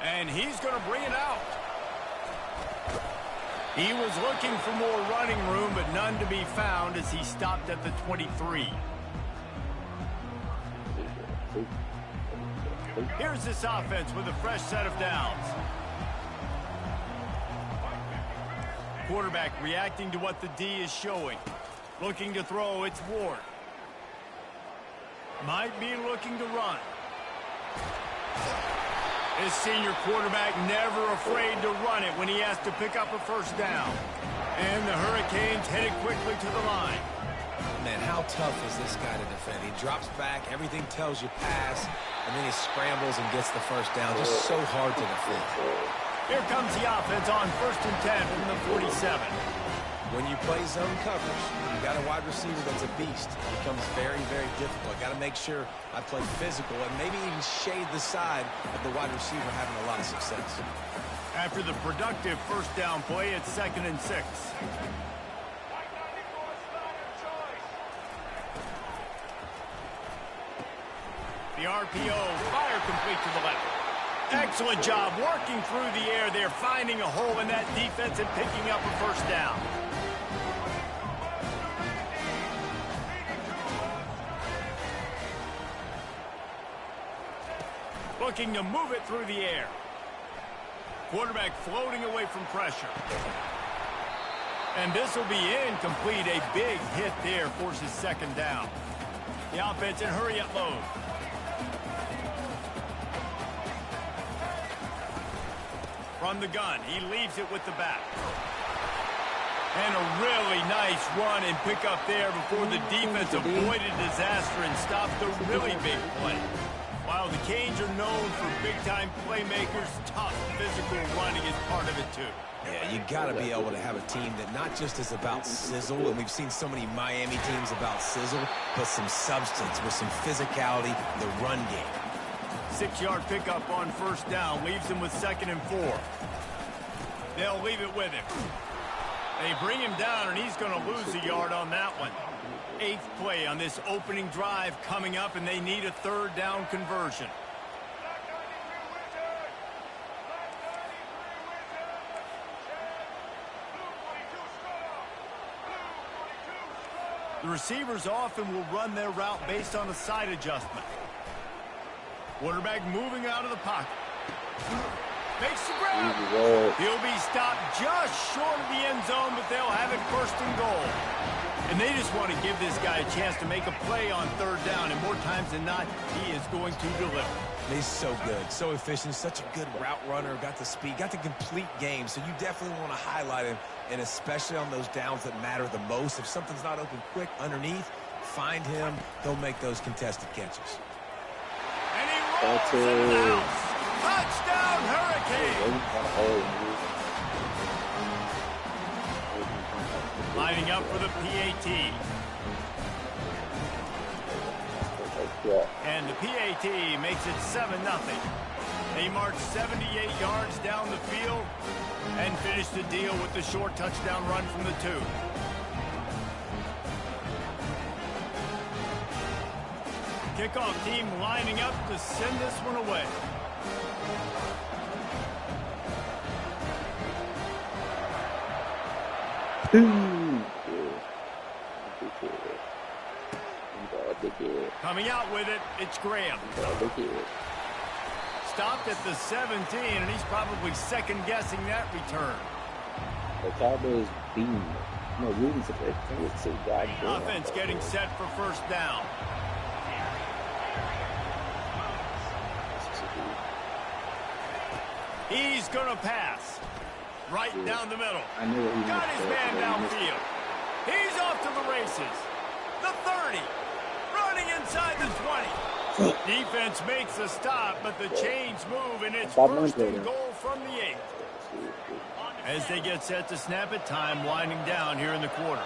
And he's going to bring it out. He was looking for more running room, but none to be found as he stopped at the 23. Here's this offense with a fresh set of downs. Quarterback reacting to what the D is showing. Looking to throw, it's Ward. Might be looking to run. This senior quarterback never afraid to run it when he has to pick up a first down. And the Hurricanes headed quickly to the line. Man, how tough is this guy to defend? He drops back, everything tells you pass, and then he scrambles and gets the first down. Just so hard to defend. Here comes the offense on 1st and 10 from the 47. When you play zone coverage, you got a wide receiver that's a beast. It becomes very, very difficult. Got to make sure I play physical and maybe even shade the side of the wide receiver having a lot of success. After the productive first down play, it's 2nd and 6. The RPO, fire complete to the left. Excellent job working through the air there, finding a hole in that defense and picking up a first down. Looking to move it through the air. Quarterback floating away from pressure. And this will be incomplete. A big hit there forces 2nd down. The offense in hurry-up mode. From the gun, he leaves it with the back. And a really nice run and pick up there before the defense avoided disaster and stopped a really big play. While the Canes are known for big-time playmakers, tough physical running is part of it too. Yeah, you got to be able to have a team that not just is about sizzle, and we've seen so many Miami teams about sizzle, but some substance with some physicality, the run game. 6-yard pickup on 1st down leaves him with 2nd and 4. They'll leave it with him. They bring him down, and he's going to lose a yard on that one. 8th play on this opening drive coming up, and they need a 3rd down conversion. The receivers often will run their route based on a side adjustment. Quarterback moving out of the pocket. Makes the grab. He'll be stopped just short of the end zone, but they'll have it 1st and goal. And they just want to give this guy a chance to make a play on 3rd down, and more times than not, he is going to deliver. He's so good, so efficient, such a good route runner, got the speed, got the complete game, so you definitely want to highlight him, and especially on those downs that matter the most. If something's not open quick underneath, find him, he'll make those contested catches. And he rolls into the house. Touchdown, Hurricane! Lining up for the PAT. And the PAT makes it 7-0. They march 78 yards down the field and finish the deal with the short touchdown run from the 2. Kickoff team lining up to send this one away. Coming out with it, it's Graham. Stopped at the 17, and he's probably second-guessing that return. The Cowboys beam. No, really, Offense getting set for 1st down. He's going to pass. Right down the middle. I knew he got his man downfield. He's off to the races. The 30. Running inside the 20. Defense makes the stop, but the chains move, and it's first and goal from the 8. As they get set to snap it, time winding down here in the quarter.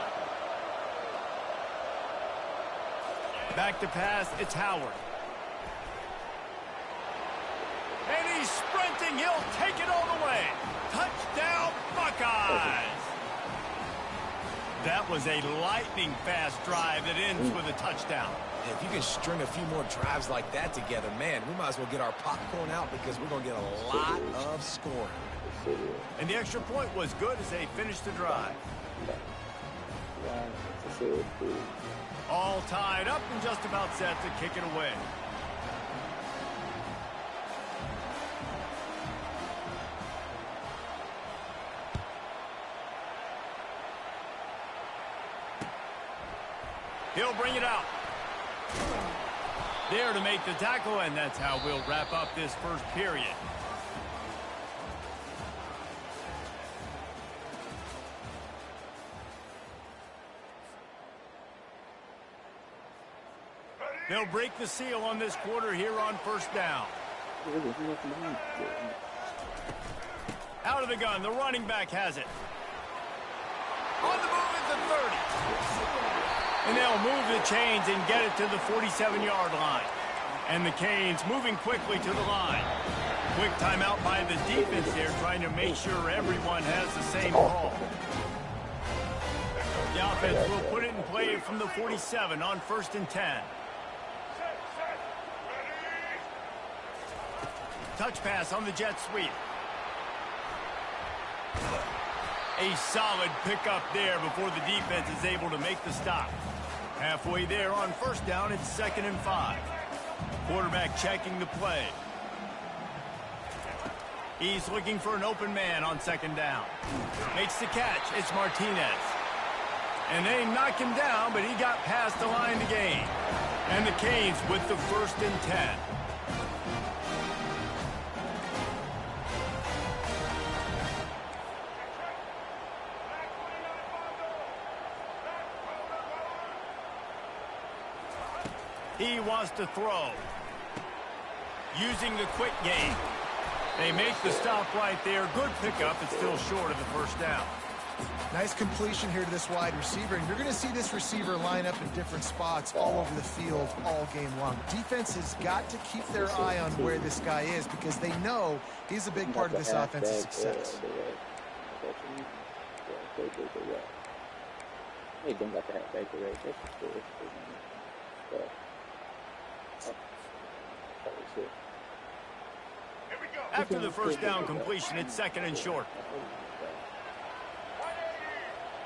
Back to pass, it's Howard. And he's sprinting. He'll take it all the way. Touchdown, Buckeyes. That was a lightning-fast drive that ends with a touchdown. If you can string a few more drives like that together, man, we might as well get our popcorn out because we're going to get a lot of scoring. And the extra point was good as they finished the drive. All tied up and just about set to kick it away. He'll bring it out. There to make the tackle, and that's how we'll wrap up this first period. They'll break the seal on this quarter here on first down. Out of the gun, the running back has it. On the move at the 30. And they'll move the chains and get it to the 47-yard line. And the Canes moving quickly to the line. Quick timeout by the defense there, trying to make sure everyone has the same call. The offense will put it in play from the 47 on 1st and 10. Touch pass on the jet sweep. A solid pickup there before the defense is able to make the stop. Halfway there on first down, it's 2nd and 5. Quarterback checking the play. He's looking for an open man on 2nd down. Makes the catch. It's Martinez. And they knock him down, but he got past the line to gain. And the Canes with the 1st and 10. He wants to throw. Using the quick game. They make the stop right there. Good pickup. It's still short of the 1st down. Nice completion here to this wide receiver. And you're going to see this receiver line up in different spots all over the field all game long. Defense has got to keep their eye on where this guy is because they know he's a big part of this offense's success. After the 1st down completion, it's 2nd and short.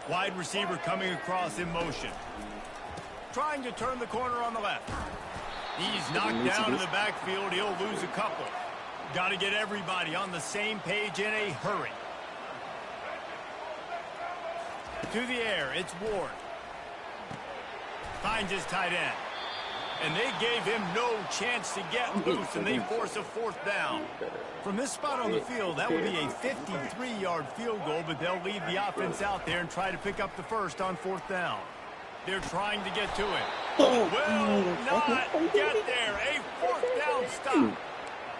Wide receiver coming across in motion. Trying to turn the corner on the left. He's knocked down in the backfield. He'll lose a couple. Got to get everybody on the same page in a hurry. To the air, it's Ward. Finds his tight end. And they gave him no chance to get loose, and they force a 4th down. From this spot on the field, that would be a 53-yard field goal, but they'll leave the offense out there and try to pick up the 1st on 4th down. They're trying to get to it. Will not get there. A 4th down stop.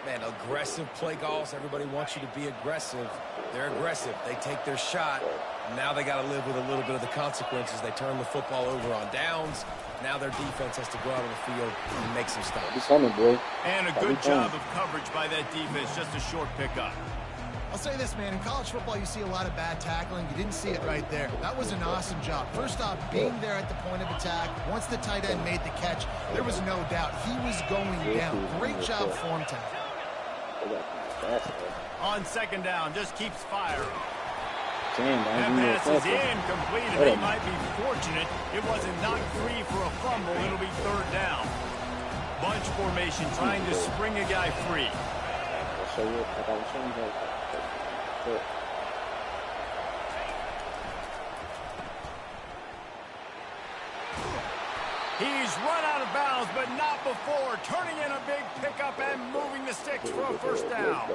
Man, aggressive play calls. Everybody wants you to be aggressive. They're aggressive. They take their shot. Now they got to live with a little bit of the consequences. They turn the football over on downs. Now their defense has to go out on the field and make some stops. He's coming, boy. And a good job of coverage by that defense. Just a short pickup. I'll say this, man. In college football, you see a lot of bad tackling. You didn't see it right there. That was an awesome job. First off, being there at the point of attack. Once the tight end made the catch, there was no doubt he was going down. Great job form tackle. On 2nd down, just keeps firing. That pass is incomplete, and they might be fortunate it wasn't knocked free for a fumble. It'll be 3rd down. Bunch formation trying to spring a guy free. He's run out of bounds, but not before. Turning in a big pickup and moving the sticks for a first down.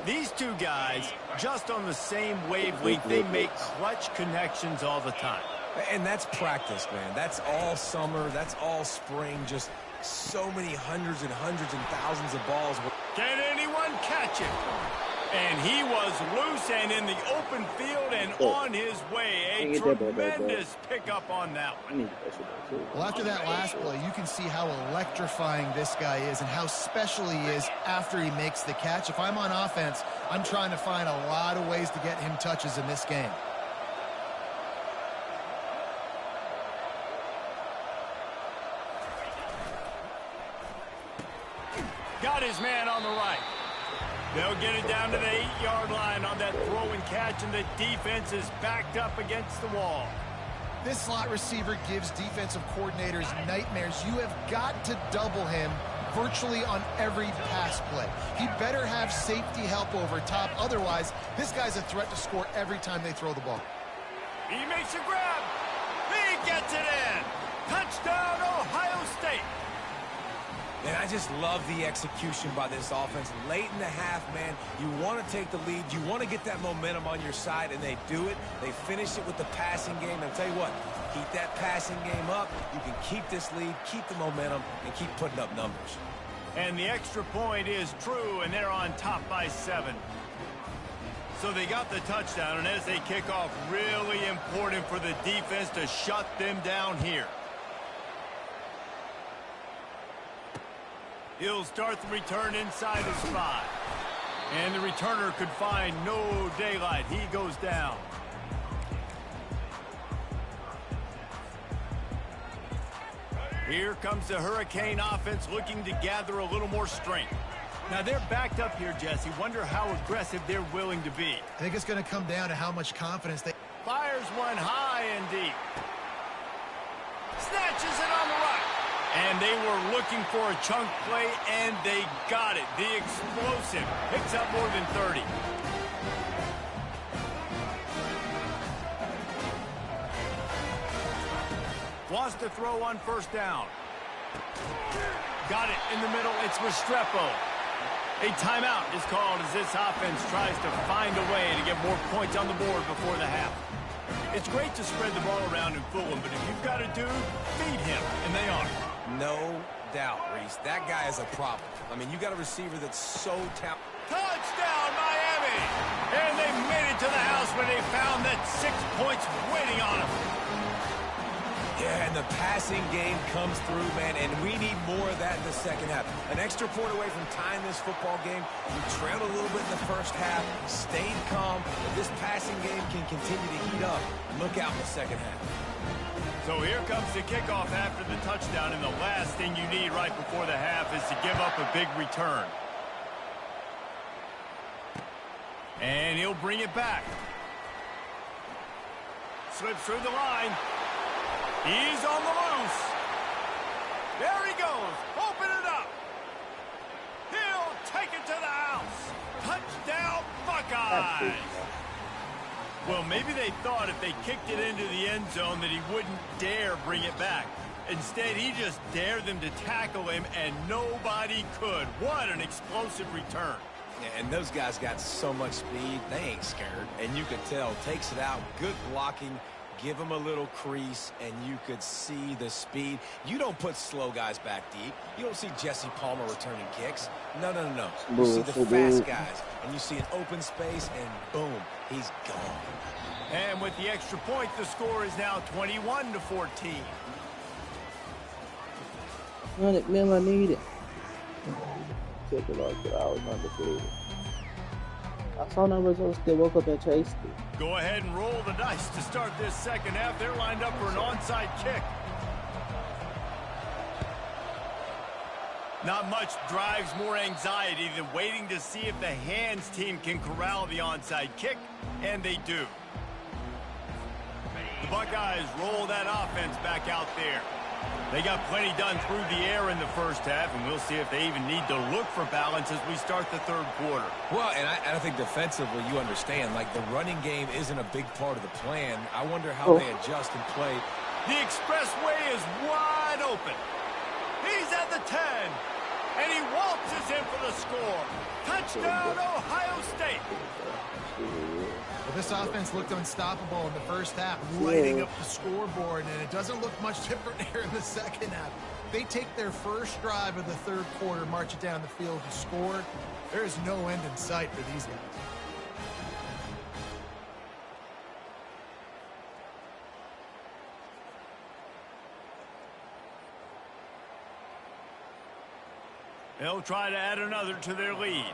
These two guys, just on the same wavelength, they make clutch connections all the time. And that's practice, man. That's all summer. That's all spring. Just so many hundreds and thousands of balls. Can anyone catch it? And he was loose and in the open field and on his way. A tremendous pickup on that one. Well, after that last play, you can see how electrifying this guy is and how special he is after he makes the catch. If I'm on offense, I'm trying to find a lot of ways to get him touches in this game. Got his man on the right. They'll get it down to the 8-yard line on that throw and catch, and the defense is backed up against the wall. This slot receiver gives defensive coordinators nightmares. You have got to double him virtually on every pass play. He better have safety help over top. Otherwise, this guy's a threat to score every time they throw the ball. He makes a grab. He gets it in. Touchdown, Ohio State. And I just love the execution by this offense. Late in the half, man, you want to take the lead. You want to get that momentum on your side, and they do it. They finish it with the passing game. And I'll tell you what, keep that passing game up. You can keep this lead, keep the momentum, and keep putting up numbers. And the extra point is true, and they're on top by 7. So they got the touchdown, and as they kick off, really important for the defense to shut them down here. He'll start the return inside his 5. And the returner could find no daylight. He goes down. Here comes the Hurricane offense looking to gather a little more strength. Now they're backed up here, Jesse. Wonder how aggressive they're willing to be. I think it's going to come down to how much confidence they... Fires one high and deep. Snatches it on the right. And they were looking for a chunk play, and they got it. The explosive picks up more than 30. Wants to throw on first down. Got it in the middle. It's Restrepo. A timeout is called as this offense tries to find a way to get more points on the board before the half. It's great to spread the ball around and fool him, but if you've got a dude, feed him, and they are. No doubt, Reese. That guy is a problem. I mean, you got a receiver that's so talented. Touchdown, Miami! And they made it to the house when they found that 6 points waiting on them. Yeah, and the passing game comes through, man, and we need more of that in the second half. An extra point away from tying this football game. We trailed a little bit in the first half, stayed calm. If this passing game can continue to heat up, look out in the second half. So here comes the kickoff after the touchdown, and the last thing you need right before the half is to give up a big return. And he'll bring it back. Slips through the line. He's on the loose. There he goes. Open it up. He'll take it to the house. Touchdown, Buckeyes. Well, maybe they thought if they kicked it into the end zone that he wouldn't dare bring it back. Instead, he just dared them to tackle him, and nobody could. What an explosive return. Yeah, and those guys got so much speed, they ain't scared. And you could tell, takes it out, good blocking, give them a little crease, and you could see the speed. You don't put slow guys back deep. You don't see Jesse Palmer returning kicks. No. You see the fast guys, and you see an open space, and boom, he's gone. And with the extra point, the score is now 21-14. 100 mil I need it. Took it like that. I was undefeated. I saw no results. They woke up and chased it. Go ahead and roll the dice to start this second half. They're lined up for an onside kick. Not much drives more anxiety than waiting to see if the hands team can corral the onside kick, and they do. The Buckeyes roll that offense back out there. They got plenty done through the air in the first half, and we'll see if they even need to look for balance as we start the third quarter. Well, and I think defensively, you understand, like the running game isn't a big part of the plan. I wonder how they adjust and play. The expressway is wide open. He's at the 10, and he won't is in for the score. Touchdown, Ohio State. Well, this offense looked unstoppable in the first half, lighting up the scoreboard, and it doesn't look much different here in the second half. They take their first drive of the third quarter, march it down the field to score. There is no end in sight for these guys. They'll try to add another to their lead.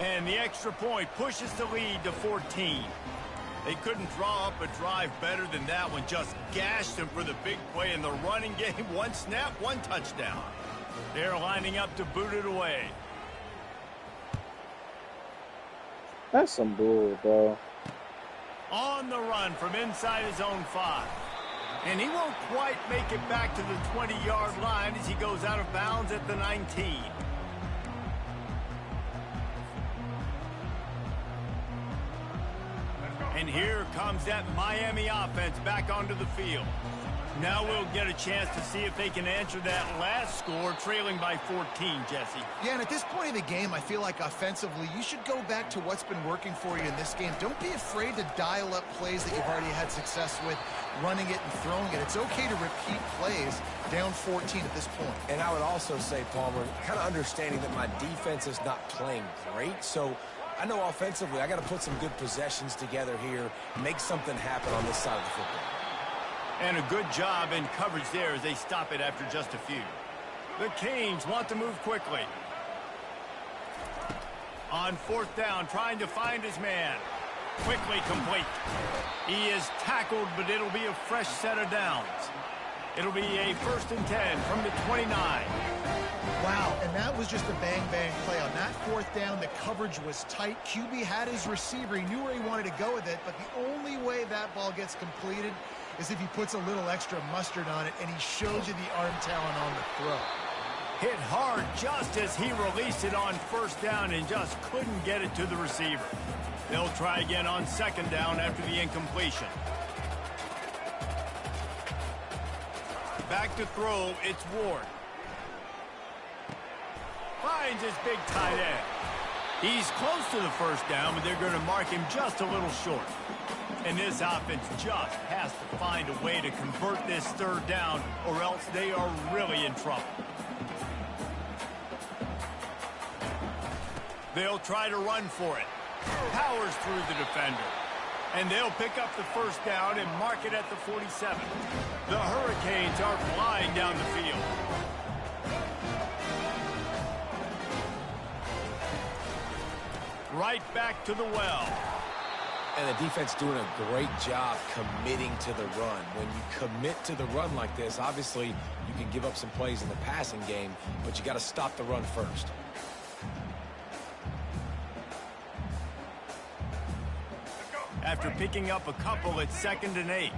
And the extra point pushes the lead to 14. They couldn't draw up a drive better than that one. Just gashed them for the big play in the running game. One snap, one touchdown. They're lining up to boot it away. That's some bull, bro. On the run from inside his own 5. And he won't quite make it back to the 20-yard line as he goes out of bounds at the 19. And here comes that Miami offense back onto the field. Now we'll get a chance to see if they can answer that last score, trailing by 14, Jesse. Yeah, and at this point in the game, I feel like offensively, you should go back to what's been working for you in this game. Don't be afraid to dial up plays that you've already had success with, running it and throwing it. It's okay to repeat plays down 14 at this point. And I would also say, Palmer, kind of understanding that my defense is not playing great, so I know offensively I got to put some good possessions together here, make something happen on this side of the football. And a good job in coverage there as they stop it after just a few. The Canes want to move quickly. On 4th down, trying to find his man. Quickly complete. He is tackled, but it'll be a fresh set of downs. It'll be a 1st and 10 from the 29. Wow, and that was just a bang-bang play. On that 4th down, the coverage was tight. QB had his receiver. He knew where he wanted to go with it, but the only way that ball gets completed is if he puts a little extra mustard on it, and he shows you the arm talent on the throw. Hit hard just as he released it on 1st down and just couldn't get it to the receiver. They'll try again on 2nd down after the incompletion. Back to throw, it's Ward. Finds his big tight end. He's close to the 1st down, but they're going to mark him just a little short. And this offense just has to find a way to convert this 3rd down, or else they are really in trouble. They'll try to run for it. Powers through the defender. And they'll pick up the 1st down and mark it at the 47. The Hurricanes are flying down the field. Right back to the well. And the defense doing a great job committing to the run. When you commit to the run like this, obviously you can give up some plays in the passing game, but you got to stop the run first. After picking up a couple, it's 2nd and 8.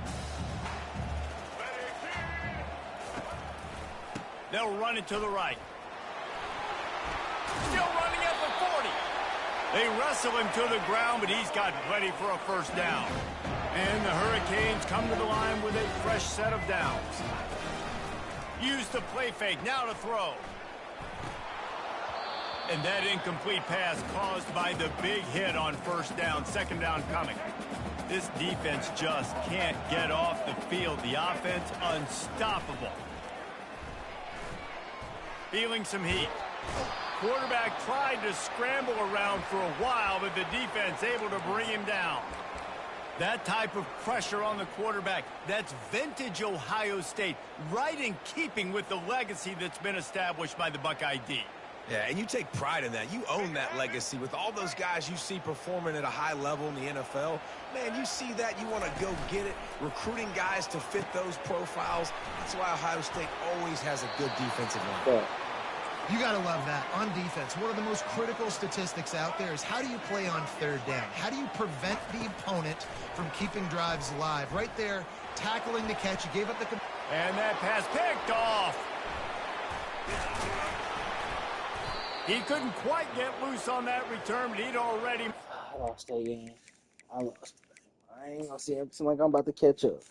They'll run it to the right. Still running at the 40. They wrestle him to the ground, but he's got plenty for a 1st down. And the Hurricanes come to the line with a fresh set of downs. Use the play fake, now to throw. And that incomplete pass caused by the big hit on 1st down, 2nd down coming. This defense just can't get off the field. The offense unstoppable. Feeling some heat. Quarterback tried to scramble around for a while, but the defense able to bring him down. That type of pressure on the quarterback, that's vintage Ohio State, right in keeping with the legacy that's been established by the Buckeye D. Yeah, and you take pride in that. You own that legacy with all those guys you see performing at a high level in the NFL. Man, you see that, you want to go get it. Recruiting guys to fit those profiles. That's why Ohio State always has a good defensive line. Yeah. You got to love that. On defense, one of the most critical statistics out there is how do you play on 3rd down? How do you prevent the opponent from keeping drives alive? Right there, tackling the catch. You gave up the... And that pass picked off. He couldn't quite get loose on that return, but he'd already... I lost that game. I lost. I ain't gonna see it. Seem like I'm about to catch up.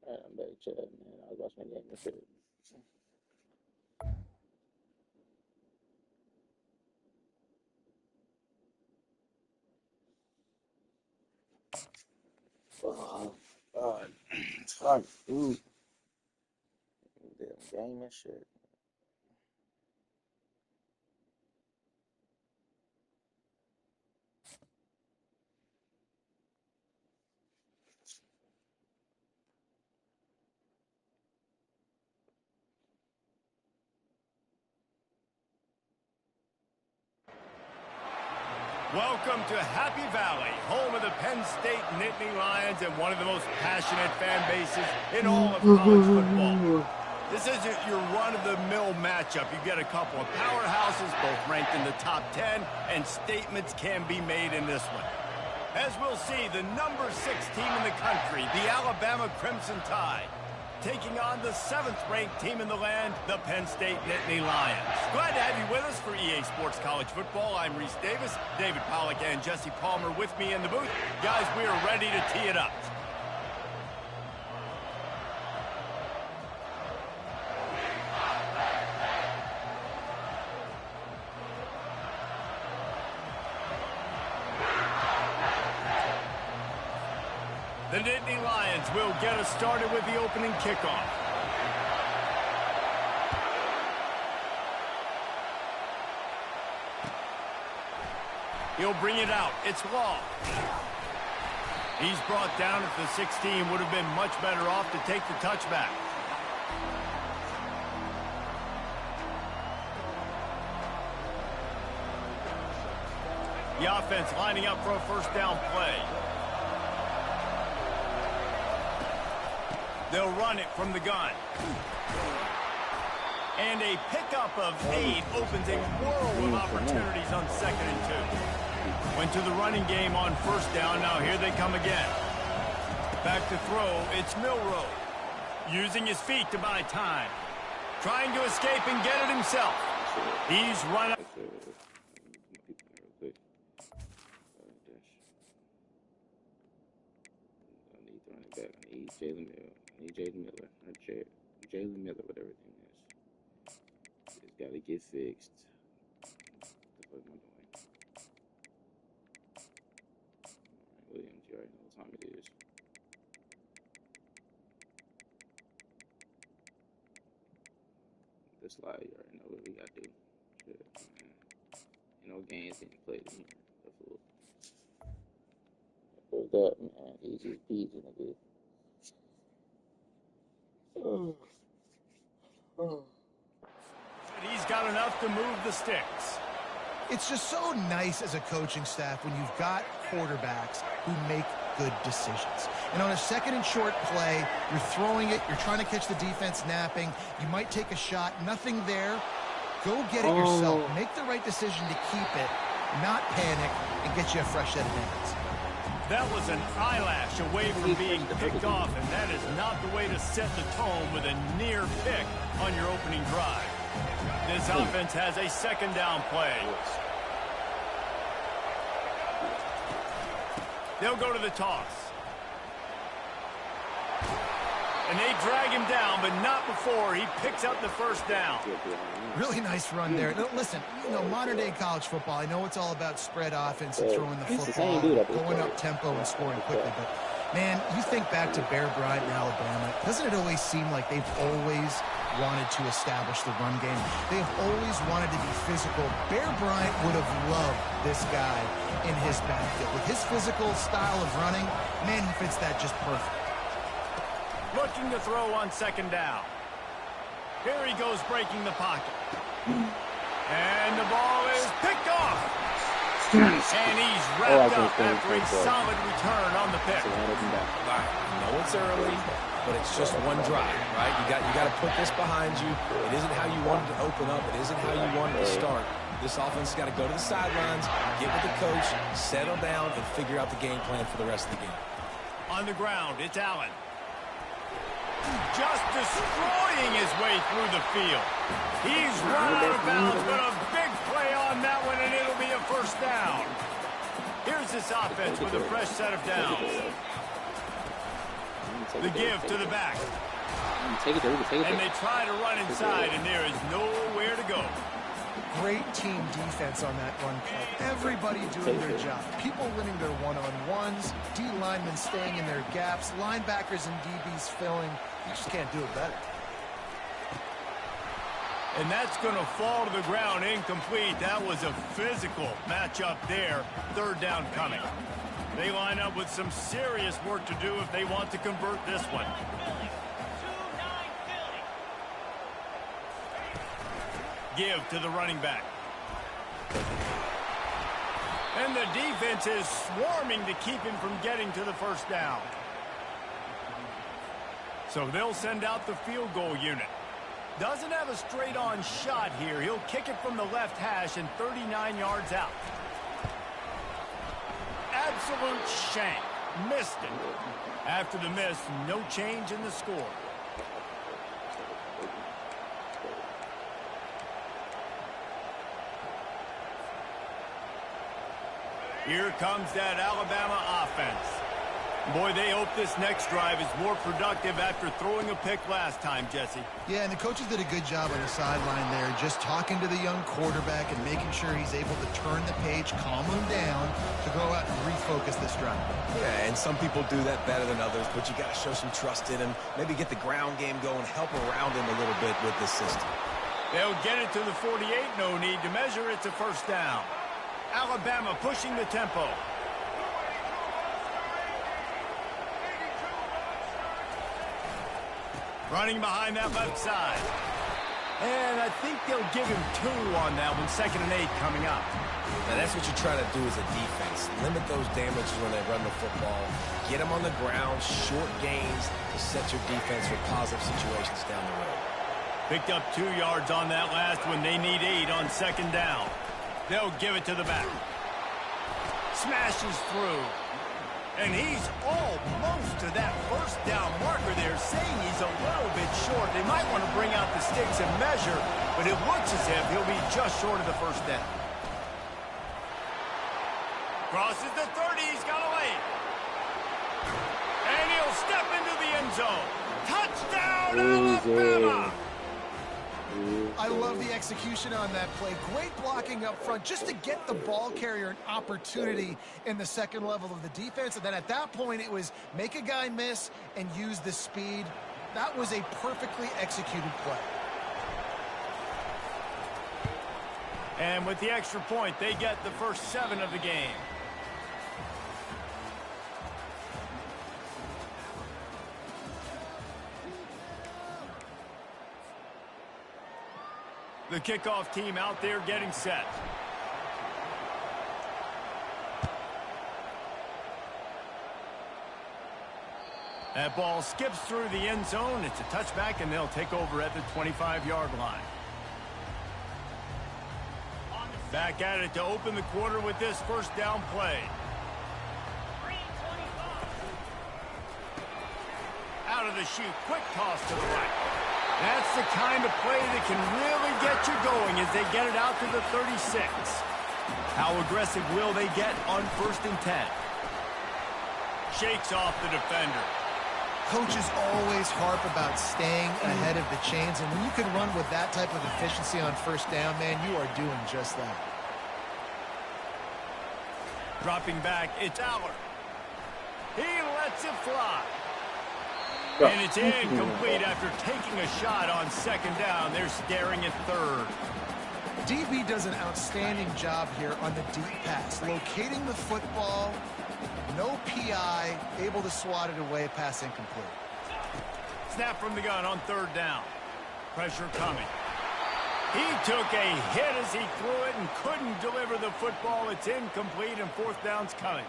I'm back chatting, man. I was watching the game and shit. Oh, God. It's hard. Ooh. Damn game and shit. Welcome to Happy Valley, home of the Penn State Nittany Lions and one of the most passionate fan bases in all of college football. This isn't your run-of-the-mill matchup. You get a couple of powerhouses, both ranked in the top 10, and statements can be made in this one. As we'll see, the number 6 team in the country, the Alabama Crimson Tide, taking on the 7th-ranked team in the land, the Penn State Nittany Lions. Glad to have you with us for EA Sports College Football. I'm Reese Davis, David Pollack, and Jesse Palmer with me in the booth. Guys, we are ready to tee it up. The Nittany Lions will get us started with the opening kickoff. He'll bring it out. It's Law. He's brought down at the 16. Would have been much better off to take the touchback. The offense lining up for a first down play. They'll run it from the gun. And a pickup of 8 opens a world of opportunities on 2nd and 2. Went to the running game on first down. Now here they come again. Back to throw. It's Milroe. Using his feet to buy time. Trying to escape and get it himself. He's run up. Jalen Miller, not Jalen Miller, whatever everything is. It's got to get fixed. What am I doing? Williams, you already know what time it is. The slide, you already know what we got to do. Shit, man. You know, games getting played in here. The fool. What's that, man? Easy peasy, nigga. He's got enough to move the sticks. It's just so nice as a coaching staff when you've got quarterbacks who make good decisions. And on a 2nd and short play, you're throwing it, you're trying to catch the defense napping, you might take a shot, nothing there. Go get it yourself. Make the right decision to keep it, not panic, and get you a fresh set of hands. That was an eyelash away from being picked off, and that is not the way to set the tone with a near pick on your opening drive. This offense has a 2nd down play. They'll go to the toss. And they drag him down, but not before he picks up the first down. Really nice run there. Listen, you know, modern-day college football, I know it's all about spread offense and throwing the football, going up tempo and scoring quickly, but, man, you think back to Bear Bryant in Alabama, doesn't it always seem like they've always wanted to establish the run game? They've always wanted to be physical. Bear Bryant would have loved this guy in his backfield. With his physical style of running, man, he fits that just perfect. Looking to throw on 2nd down. Here he goes breaking the pocket. And the ball is picked off. And he's wrapped up after a solid return on the pick. All right, I know it's early, but it's just one drive, right? You got to put this behind you. It isn't how you wanted to open up. It isn't how you wanted to start. This offense has got to go to the sidelines, get with the coach, settle down, and figure out the game plan for the rest of the game. On the ground, it's Allen. Just destroying his way through the field. He's run out of bounds, but a big play on that one, and it'll be a first down. Here's this offense with a fresh set of downs. The give to the back. Take it. And they try to run inside, and there is nowhere to go. Great team defense on that run play. Everybody doing their job. People winning their one-on-ones, D linemen staying in their gaps, linebackers and DBs filling. You just can't do it better. And that's going to fall to the ground incomplete. That was a physical matchup there. Third down coming. They line up with some serious work to do if they want to convert this one. Give to the running back. And the defense is swarming to keep him from getting to the first down. So they'll send out the field goal unit. Doesn't have a straight-on shot here. He'll kick it from the left hash and 39 yards out. Absolute shank. Missed it. After the miss, no change in the score. Here comes that Alabama offense. Boy, they hope this next drive is more productive after throwing a pick last time, Jesse. Yeah, and the coaches did a good job on the sideline there, just talking to the young quarterback and making sure he's able to turn the page, calm him down, to go out and refocus this drive. Yeah, and some people do that better than others, but you got to show some trust in him, maybe get the ground game going, help around him a little bit with this system. They'll get it to the 48, no need to measure. It's a first down. Alabama pushing the tempo. Running behind that left side. And I think they'll give him 2 on that one. 2nd and 8 coming up. Now that's what you try to do as a defense. Limit those damages when they run the football. Get them on the ground, short gains to set your defense for positive situations down the road. Picked up 2 yards on that last one. They need 8 on 2nd down. They'll give it to the back. Smashes through. And he's almost to that first down marker there, saying he's a little bit short. They might want to bring out the sticks and measure, but it looks as if he'll be just short of the first down. Crosses the 30, he's got a lane. And he'll step into the end zone. Touchdown, Alabama! I love the execution on that play. Great blocking up front just to get the ball carrier an opportunity in the second level of the defense. And then at that point, it was make a guy miss and use the speed. That was a perfectly executed play. And with the extra point, they get the first 7 of the game. The kickoff team out there getting set. That ball skips through the end zone. It's a touchback, and they'll take over at the 25-yard line. Back at it to open the quarter with this first down play. Out of the chute, quick toss to the right. That's the kind of play that can really get you going as they get it out to the 36. How aggressive will they get on 1st and 10? Shakes off the defender. Coaches always harp about staying ahead of the chains, and when you can run with that type of efficiency on first down, man, you are doing just that. Dropping back, it's Aller. He lets it fly. And it's incomplete after taking a shot on 2nd down. They're staring at 3rd. DB does an outstanding job here on the deep pass, locating the football, no PI, able to swat it away, pass incomplete. Snap from the gun on 3rd down. Pressure coming. He took a hit as he threw it and couldn't deliver the football. It's incomplete, and 4th down's coming.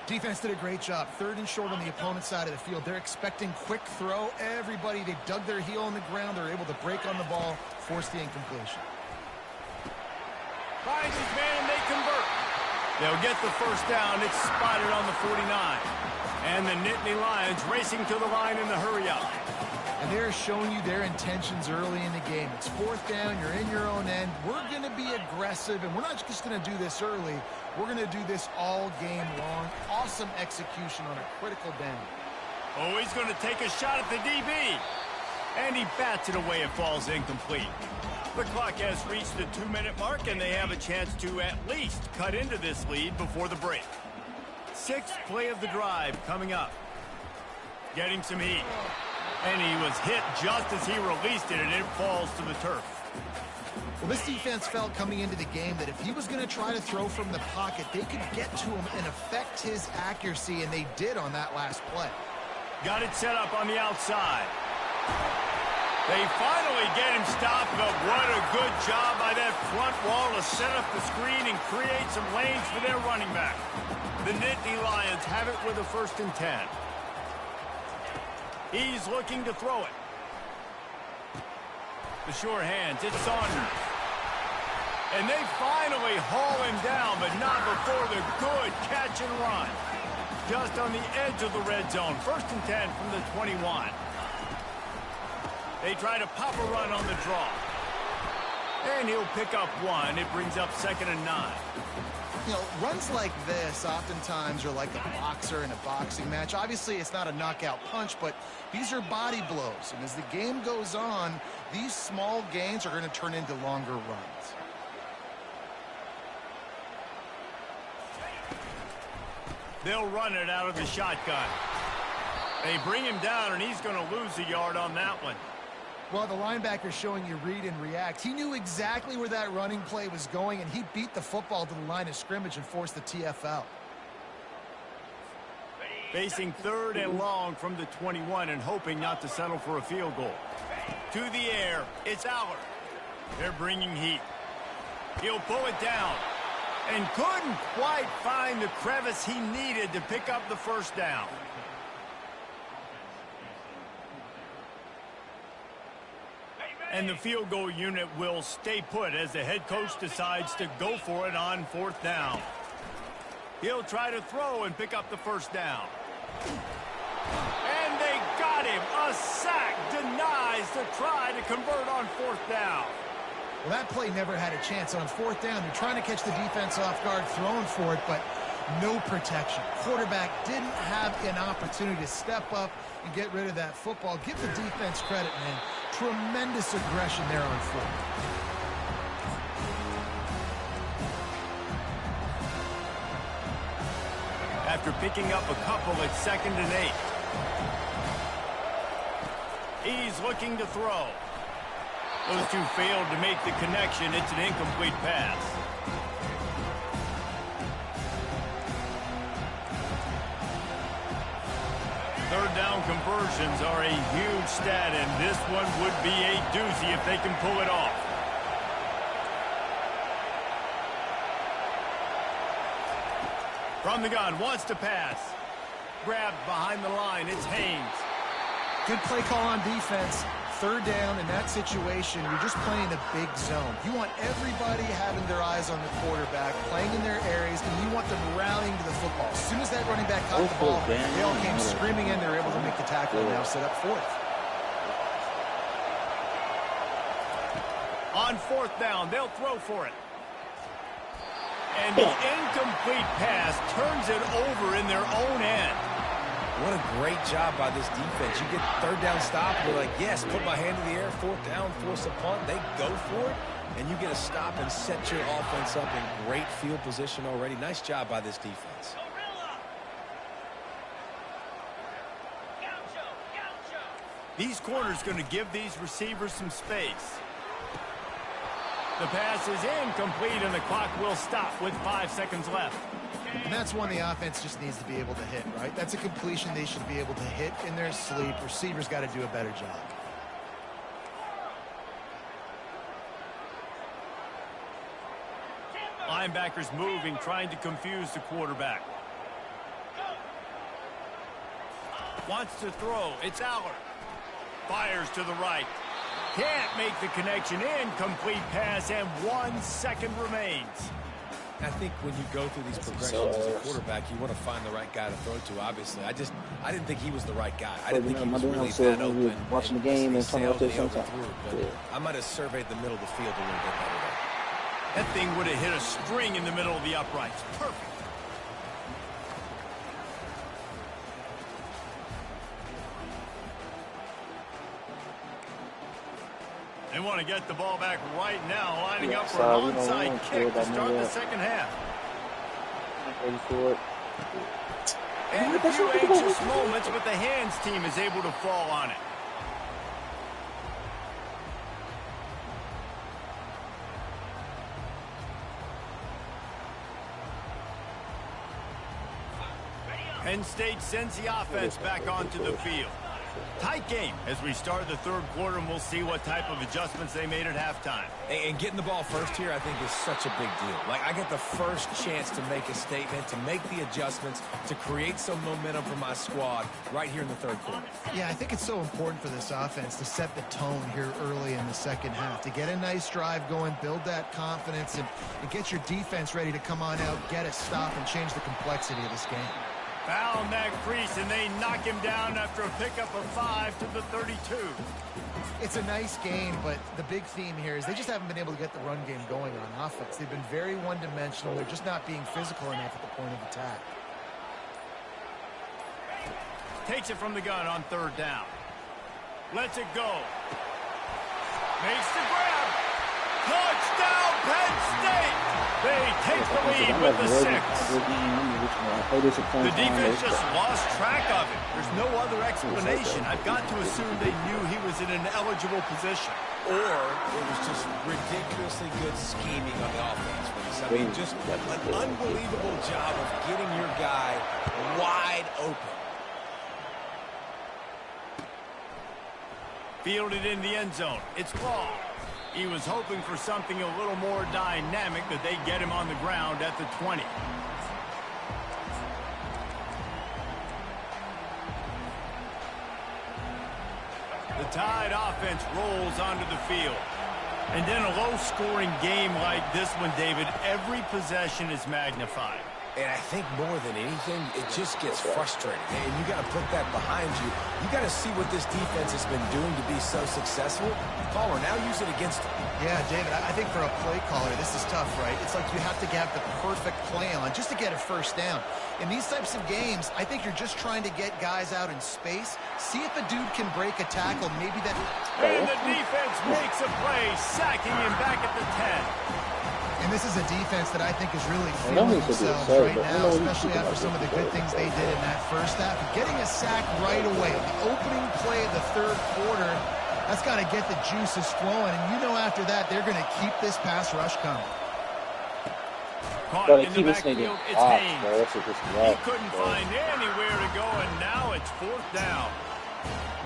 Defense did a great job. 3rd and short on the opponent's side of the field. They're expecting quick throw. Everybody, they dug their heel on the ground. They're able to break on the ball, force the incompletion. Finds his man, and they convert. They'll get the first down. It's spotted on the 49. And the Nittany Lions racing to the line in the hurry-up. And they're showing you their intentions early in the game. It's 4th down. You're in your own end. We're going to be aggressive, and we're not just going to do this early. We're going to do this all game long. Awesome execution on a critical down. Oh, he's going to take a shot at the DB. And he bats it away. It falls incomplete. The clock has reached the 2-minute mark, and they have a chance to at least cut into this lead before the break. 6th play of the drive coming up. Getting some heat. And he was hit just as he released it, and it falls to the turf. Well, this defense felt coming into the game that if he was going to try to throw from the pocket, they could get to him and affect his accuracy, and they did on that last play. Got it set up on the outside. They finally get him stopped, but what a good job by that front wall to set up the screen and create some lanes for their running back. The Nittany Lions have it with a 1st and 10. He's looking to throw it. The sure hands, it's Saunders. And they finally haul him down, but not before the good catch and run. Just on the edge of the red zone. 1st and 10 from the 21. They try to pop a run on the draw. And he'll pick up 1. It brings up 2nd and 9. You know, runs like this oftentimes are like a boxer in a boxing match. Obviously, it's not a knockout punch, but these are body blows. And as the game goes on, these small gains are going to turn into longer runs. They'll run it out of the shotgun. They bring him down, and he's going to lose a yard on that one. Well, the linebacker's showing you read and react. He knew exactly where that running play was going, and he beat the football to the line of scrimmage and forced the TFL. Facing 3rd and long from the 21 and hoping not to settle for a field goal. To the air, it's Aller. They're bringing heat. He'll pull it down and couldn't quite find the crevice he needed to pick up the 1st down. And the field goal unit will stay put as the head coach decides to go for it on 4th down. He'll try to throw and pick up the 1st down. And they got him. A sack denies the try to convert on 4th down. Well, that play never had a chance. On 4th down, they're trying to catch the defense off guard, throwing for it, but no protection. Quarterback didn't have an opportunity to step up and get rid of that football. Give the defense credit, man. Tremendous aggression there on 4th. After picking up a couple at 2nd and 8. He's looking to throw. Those two failed to make the connection. It's an incomplete pass. Third down conversions are a huge stat, and this one would be a doozy if they can pull it off. From the gun, wants to pass. Grabbed behind the line, it's Haynes. Good play call on defense. 3rd down in that situation, you're just playing a big zone. You want everybody having their eyes on the quarterback, playing in their areas, and you want them rallying to the football. As soon as that running back caught the ball, they all came screaming in. They're able to make the tackle and now set up 4th. On 4th down, they'll throw for it. And the incomplete pass turns it over in their own end. What a great job by this defense. You get 3rd down stop, you're like, yes, put my hand in the air, 4th down, force a punt. They go for it, and you get a stop and set your offense up in great field position already. Nice job by this defense. These corners going to give these receivers some space. The pass is incomplete, and the clock will stop with 5 seconds left. And that's one the offense just needs to be able to hit, right? That's a completion they should be able to hit in their sleep. Receivers got to do a better job. Linebackers moving, trying to confuse the quarterback. Wants to throw. It's Aller. Fires to the right. Can't make the connection. Incomplete pass, and 1 second remains. I think when you go through these progressions as a quarterback, you want to find the right guy to throw to, obviously. I didn't think he was the right guy. I didn't think he was really that open. Watching the game and talking about this sometimes. I might have surveyed the middle of the field a little bit better there. That thing would have hit a string in the middle of the uprights. Perfect. They want to get the ball back right now, lining up for an onside kick to start the second half. And a few anxious moments, but the hands team is able to fall on it. Penn State sends the offense back onto the field. Tight game as we start the third quarter, and we'll see what type of adjustments they made at halftime. And getting the ball first here, I think, is such a big deal. Like, I get the first chance to make a statement, to make the adjustments, to create some momentum for my squad right here in the third quarter. Yeah, I think it's so important for this offense to set the tone here early in the second half, to get a nice drive going, build that confidence, and get your defense ready to come on out, get a stop, and change the complexity of this game. Found that crease, and they knock him down after a pickup of 5 to the 32. It's a nice game, but the big theme here is they just haven't been able to get the run game going on offense. They've been very one-dimensional. They're just not being physical enough at the point of attack. Takes it from the gun on third down. Lets it go. Makes the grab. Touchdown, Penn State! They take the lead with the 6. The defense just lost track of it. There's no other explanation. I've got to assume they knew he was in an eligible position. Or it was just ridiculously good scheming on the offense. I mean, just an unbelievable job of getting your guy wide open. Fielded in the end zone. It's ball. He was hoping for something a little more dynamic, that they get him on the ground at the 20. The Tide offense rolls onto the field. And in a low-scoring game like this one, David, every possession is magnified. And I think more than anything, it just gets frustrating. And you got to put that behind you. You got to see what this defense has been doing to be so successful. Caller, now use it against them. Yeah, David, I think for a play caller, this is tough, right? It's like you have to have the perfect play on just to get a first down. In these types of games, I think you're just trying to get guys out in space, see if a dude can break a tackle, maybe that... And the defense makes a play, sacking him back at the 10. And this is a defense that I think is really feeling themselves right now, especially after some of the good things they did in that first half. Getting a sack right away, the opening play of the third quarter, that's got to get the juices flowing. And you know after that, they're going to keep this pass rush coming. Caught in the backfield, it's Haynes. He couldn't find anywhere to go, and now it's fourth down.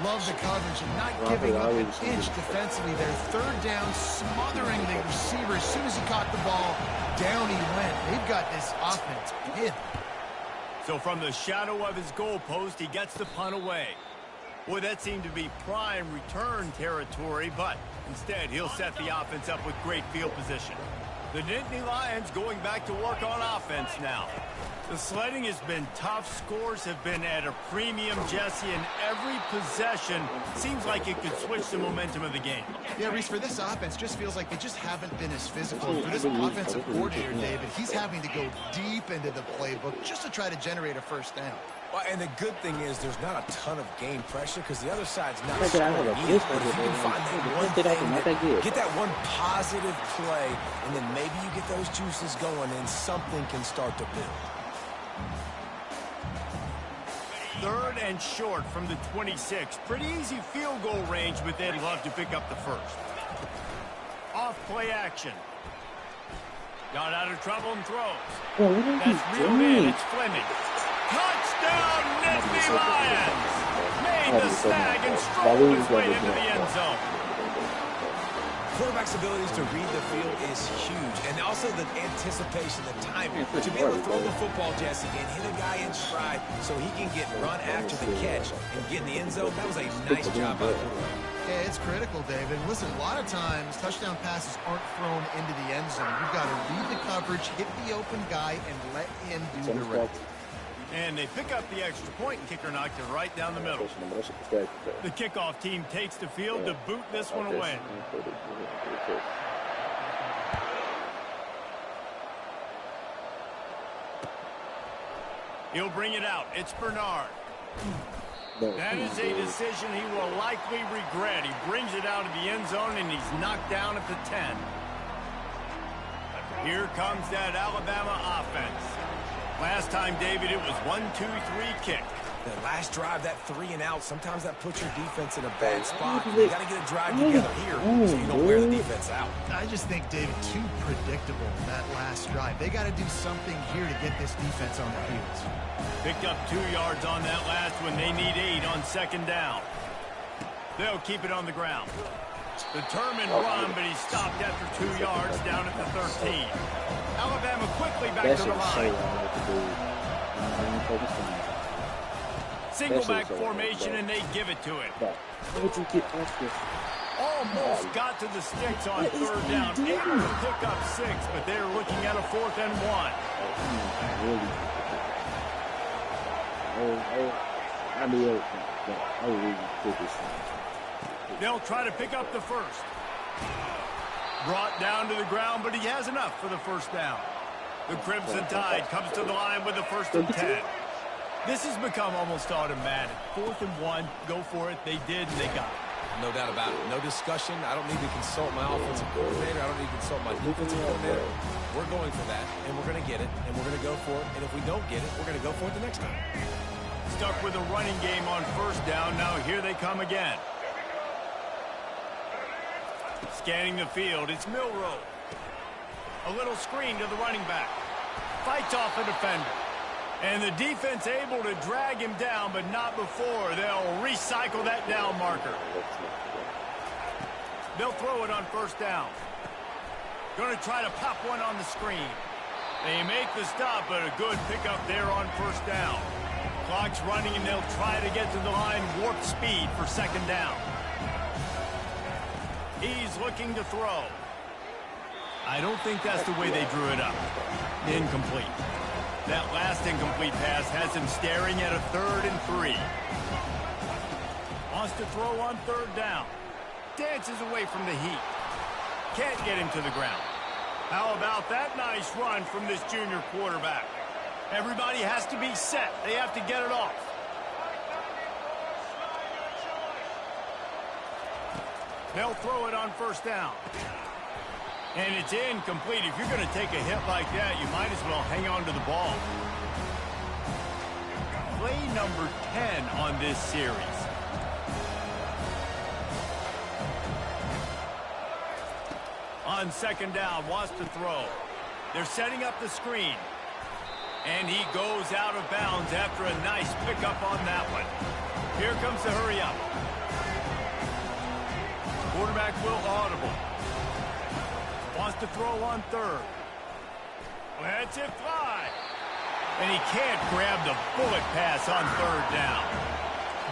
Love the coverage and not giving up an inch defensively there. Third down, smothering the receiver. As soon as he caught the ball, down he went. They've got this offense pinned. So from the shadow of his goalpost, he gets the punt away. Boy, that seemed to be prime return territory, but instead he'll set the offense up with great field position. The Nittany Lions going back to work on offense now. The sledding has been tough. Scores have been at a premium, Jesse, and every possession seems like it could switch the momentum of the game. Yeah, Reese, for this offense, just feels like they just haven't been as physical. For this offensive coordinator, David, he's having to go deep into the playbook just to try to generate a first down. Well, and the good thing is there's not a ton of game pressure because the other side's not scoring either. But if you can find that one thing, get that one positive play, and then maybe you get those juices going and something can start to build. Third and short from the 26. Pretty easy field goal range, but they'd love to pick up the first. Off play action. Got out of trouble and throws. That's reeled in. It's Fleming. Touchdown, Nittany Lions! Made the snag and strolled his way into the end zone. Quarterback's abilities to read the field is huge, and also the anticipation, the timing. To be able to throw the football, Jesse, and hit a guy in stride so he can get run after the catch and get in the end zone, that was a nice job by the quarterback. Yeah, it's critical, David. Listen, a lot of times touchdown passes aren't thrown into the end zone. You've got to read the coverage, hit the open guy, and let him do the rest. And they pick up the extra point, and kicker knocked it right down the middle. The kickoff team takes the field to boot this one away. He'll bring it out. It's Bernard. That is a decision he will likely regret. He brings it out of the end zone, and he's knocked down at the 10. Here comes that Alabama offense. Last time, David, it was 1-2-3 kick. That last drive, that 3 and out, sometimes that puts your defense in a bad spot. You got to get a drive together here so you don't wear the defense out. I just think, David, too predictable that last drive. They got to do something here to get this defense on their heels. Picked up 2 yards on that last one. They need 8 on second down. They'll keep it on the ground. Determined run, but he stopped after 2 yards down at the 13. Alabama quickly back to the line. Single back formation, and they give it to it. Almost got to the sticks on third down. Able to pick up 6, but they're looking at a 4th and 1. They'll try to pick up the first. Brought down to the ground, but he has enough for the first down. The Crimson Tide comes to the line with the 1st and 10. This has become almost automatic. 4th and 1, go for it. They did, and they got it. No doubt about it. No discussion. I don't need to consult my offensive coordinator. I don't need to consult my defensive coordinator. We're going for that, and we're going to get it, and we're going to go for it. And if we don't get it, we're going to go for it the next time. Stuck with a running game on first down. Now here they come again. Scanning the field, it's Milroe. A little screen to the running back. Fights off a defender. And the defense able to drag him down, but not before. They'll recycle that down marker. They'll throw it on first down. Going to try to pop one on the screen. They make the stop, but a good pickup there on first down. Clock's running, and they'll try to get to the line, warp speed for second down. He's looking to throw. I don't think that's the way they drew it up. Incomplete. That last incomplete pass has him staring at a 3rd and 3. Wants to throw on third down. Dances away from the heat. Can't get him to the ground. How about that nice run from this junior quarterback? Everybody has to be set. They have to get it off. They'll throw it on first down. And it's incomplete. If you're going to take a hit like that, you might as well hang on to the ball. Play number 10 on this series. On second down, wants to throw. They're setting up the screen. And he goes out of bounds after a nice pickup on that one. Here comes the hurry up. Quarterback will audible. Wants to throw on third. Lets it fly. And he can't grab the bullet pass on third down.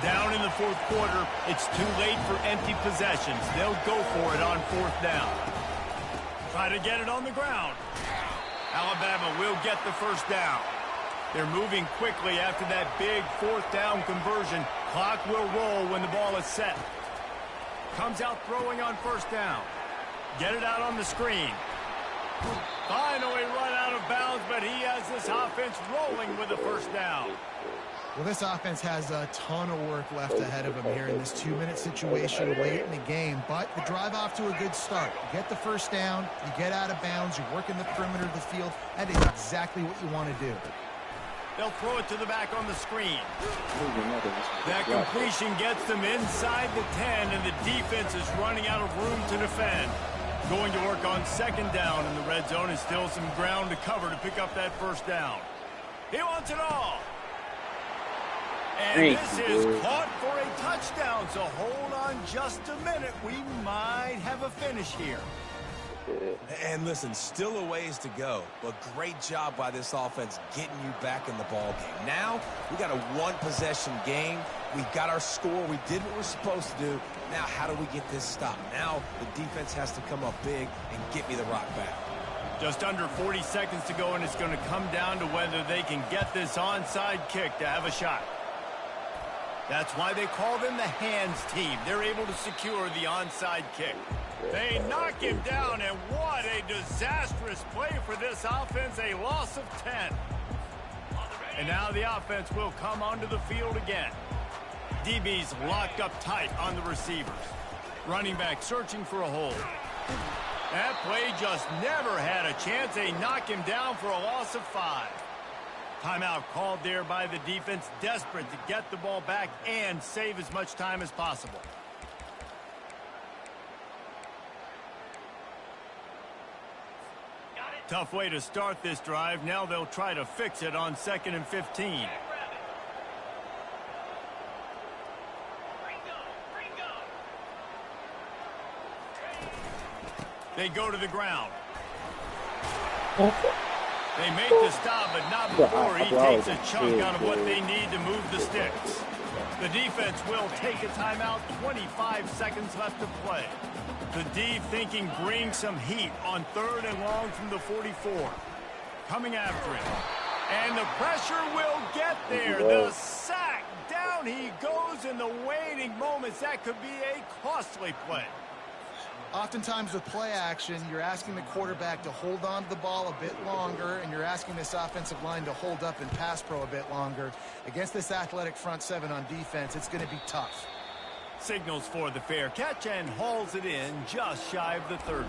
Down in the 4th quarter, it's too late for empty possessions. They'll go for it on 4th down. Try to get it on the ground. Alabama will get the first down. They're moving quickly after that big 4th down conversion. Clock will roll when the ball is set. Comes out throwing on first down. Get it out on the screen. Finally run out of bounds, but he has this offense rolling with the first down. Well, this offense has a ton of work left ahead of them here in this 2-minute situation late in the game, but the drive off to a good start. You get the first down, you get out of bounds, you're working the perimeter of the field. That is exactly what you want to do. They'll throw it to the back on the screen. That completion gets them inside the 10, and the defense is running out of room to defend. Going to work on second down in the red zone, and still some ground to cover to pick up that first down. He wants it all. And this is caught for a touchdown, so hold on just a minute. We might have a finish here. And listen, still a ways to go, but great job by this offense getting you back in the ball game. Now, we got a 1-possession game. We got our score. We did what we're supposed to do. Now, how do we get this stopped? Now, the defense has to come up big and get me the rock back. Just under 40 seconds to go, and it's going to come down to whether they can get this onside kick to have a shot. That's why they call them the hands team. They're able to secure the onside kick. They knock him down, and what a disastrous play for this offense, a loss of 10. And now the offense will come onto the field again. DB's locked up tight on the receivers. Running back searching for a hole. That play just never had a chance. They knock him down for a loss of 5. Timeout called there by the defense, desperate to get the ball back and save as much time as possible. Tough way to start this drive. Now they'll try to fix it on 2nd and 15. They go to the ground. They make the stop, but not before he takes a chunk out of what they need to move the sticks. The defense will take a timeout. 25 seconds left to play. The D thinking bring some heat on 3rd and long from the 44. Coming after him. And the pressure will get there. The sack. Down he goes in the waiting moments. That could be a costly play. Oftentimes with play action, you're asking the quarterback to hold on to the ball a bit longer, and you're asking this offensive line to hold up and pass pro a bit longer. Against this athletic front 7 on defense, it's going to be tough. Signals for the fair catch and hauls it in just shy of the 30.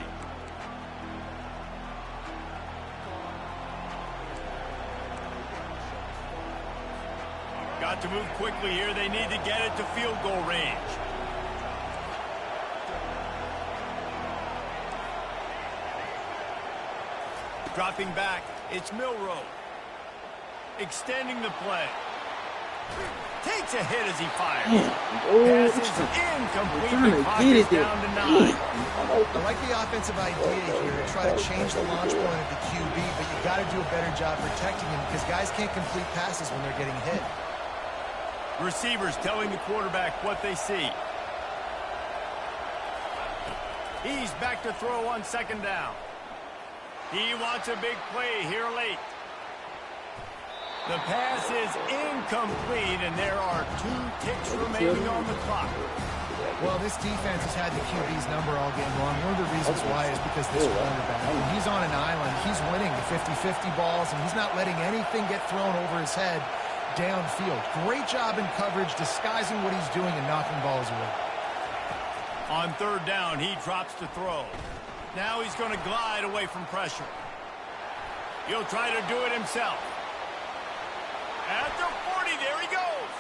Got to move quickly here. They need to get it to field goal range. Dropping back, it's Milroe. Extending the play. Takes a hit as he fires. Pass is incomplete. The clock is down to 9. I like the offensive idea here to try to change the launch point of the QB, but you got to do a better job protecting him because guys can't complete passes when they're getting hit. Receivers telling the quarterback what they see. He's back to throw on 2nd down. He wants a big play here late. The pass is incomplete, and there are 2 ticks remaining on the clock. Well, this defense has had the QB's number all game long. One of the reasons why is because this cornerback, when he's on an island, he's winning the 50-50 balls, and he's not letting anything get thrown over his head downfield. Great job in coverage, disguising what he's doing and knocking balls away. On 3rd down, he drops to throw. Now he's going to glide away from pressure. He'll try to do it himself. At the 40, there he goes.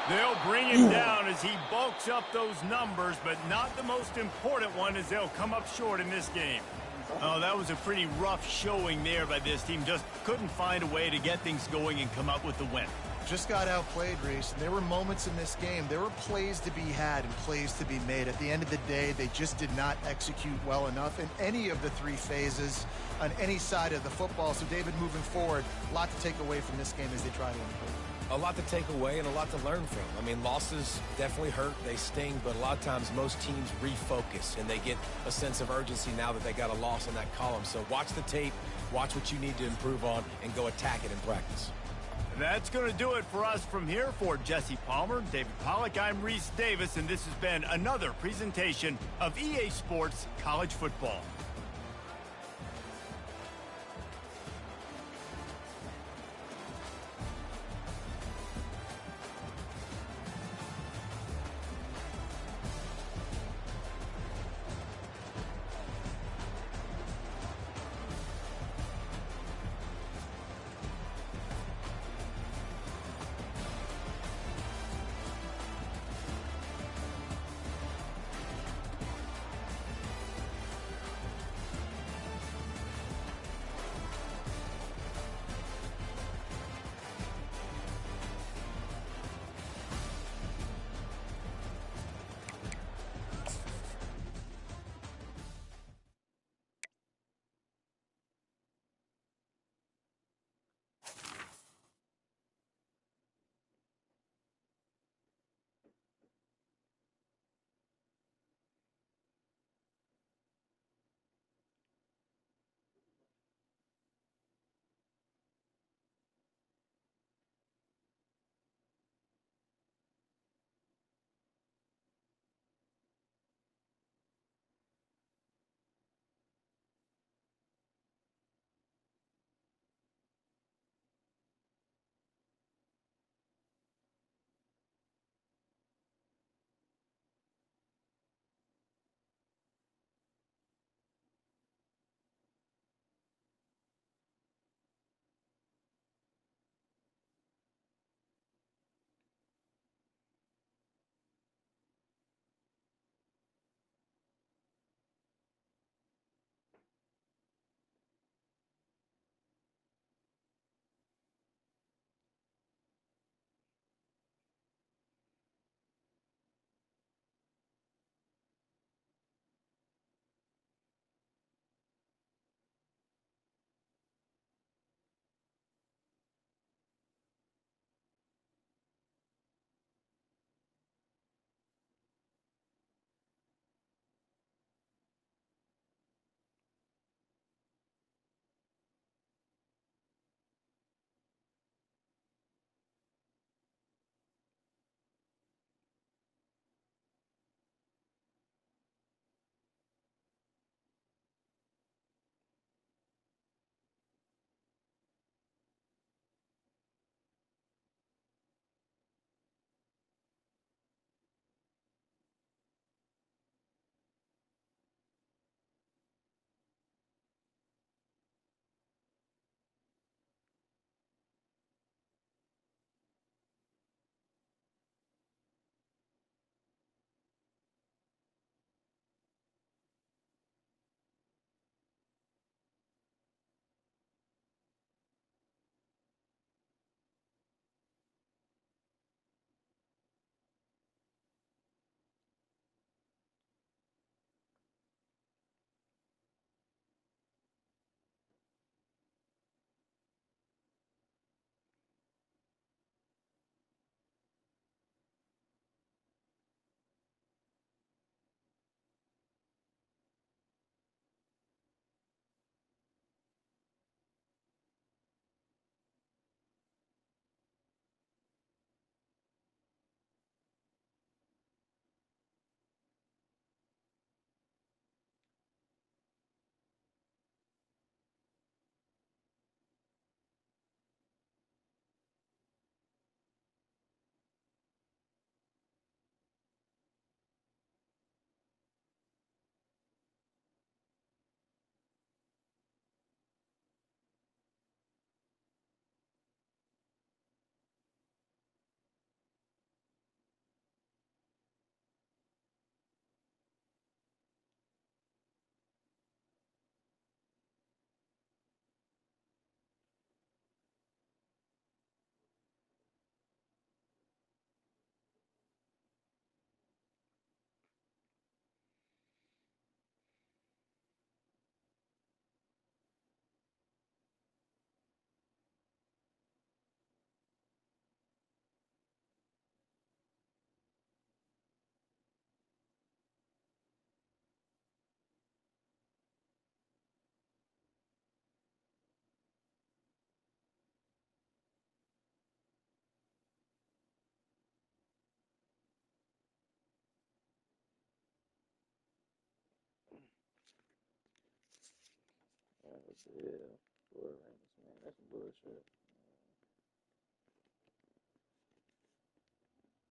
They'll bring him down as he bulks up those numbers, but not the most important one as they'll come up short in this game. Oh, that was a pretty rough showing there by this team. Just couldn't find a way to get things going and come up with the win. Just got outplayed, Reese. And there were moments in this game. There were plays to be had and plays to be made. At the end of the day, they just did not execute well enough in any of the 3 phases on any side of the football. So, David, moving forward, a lot to take away from this game as they try to improve. A lot to take away and a lot to learn from. I mean, losses definitely hurt. They sting, but a lot of times most teams refocus and they get a sense of urgency now that they got a loss in that column. So watch the tape, watch what you need to improve on, and go attack it in practice. That's going to do it for us from here. For Jesse Palmer, David Pollack, I'm Reese Davis, and this has been another presentation of EA Sports College Football. What the hell? Florida Rangers, man. That's some bullshit.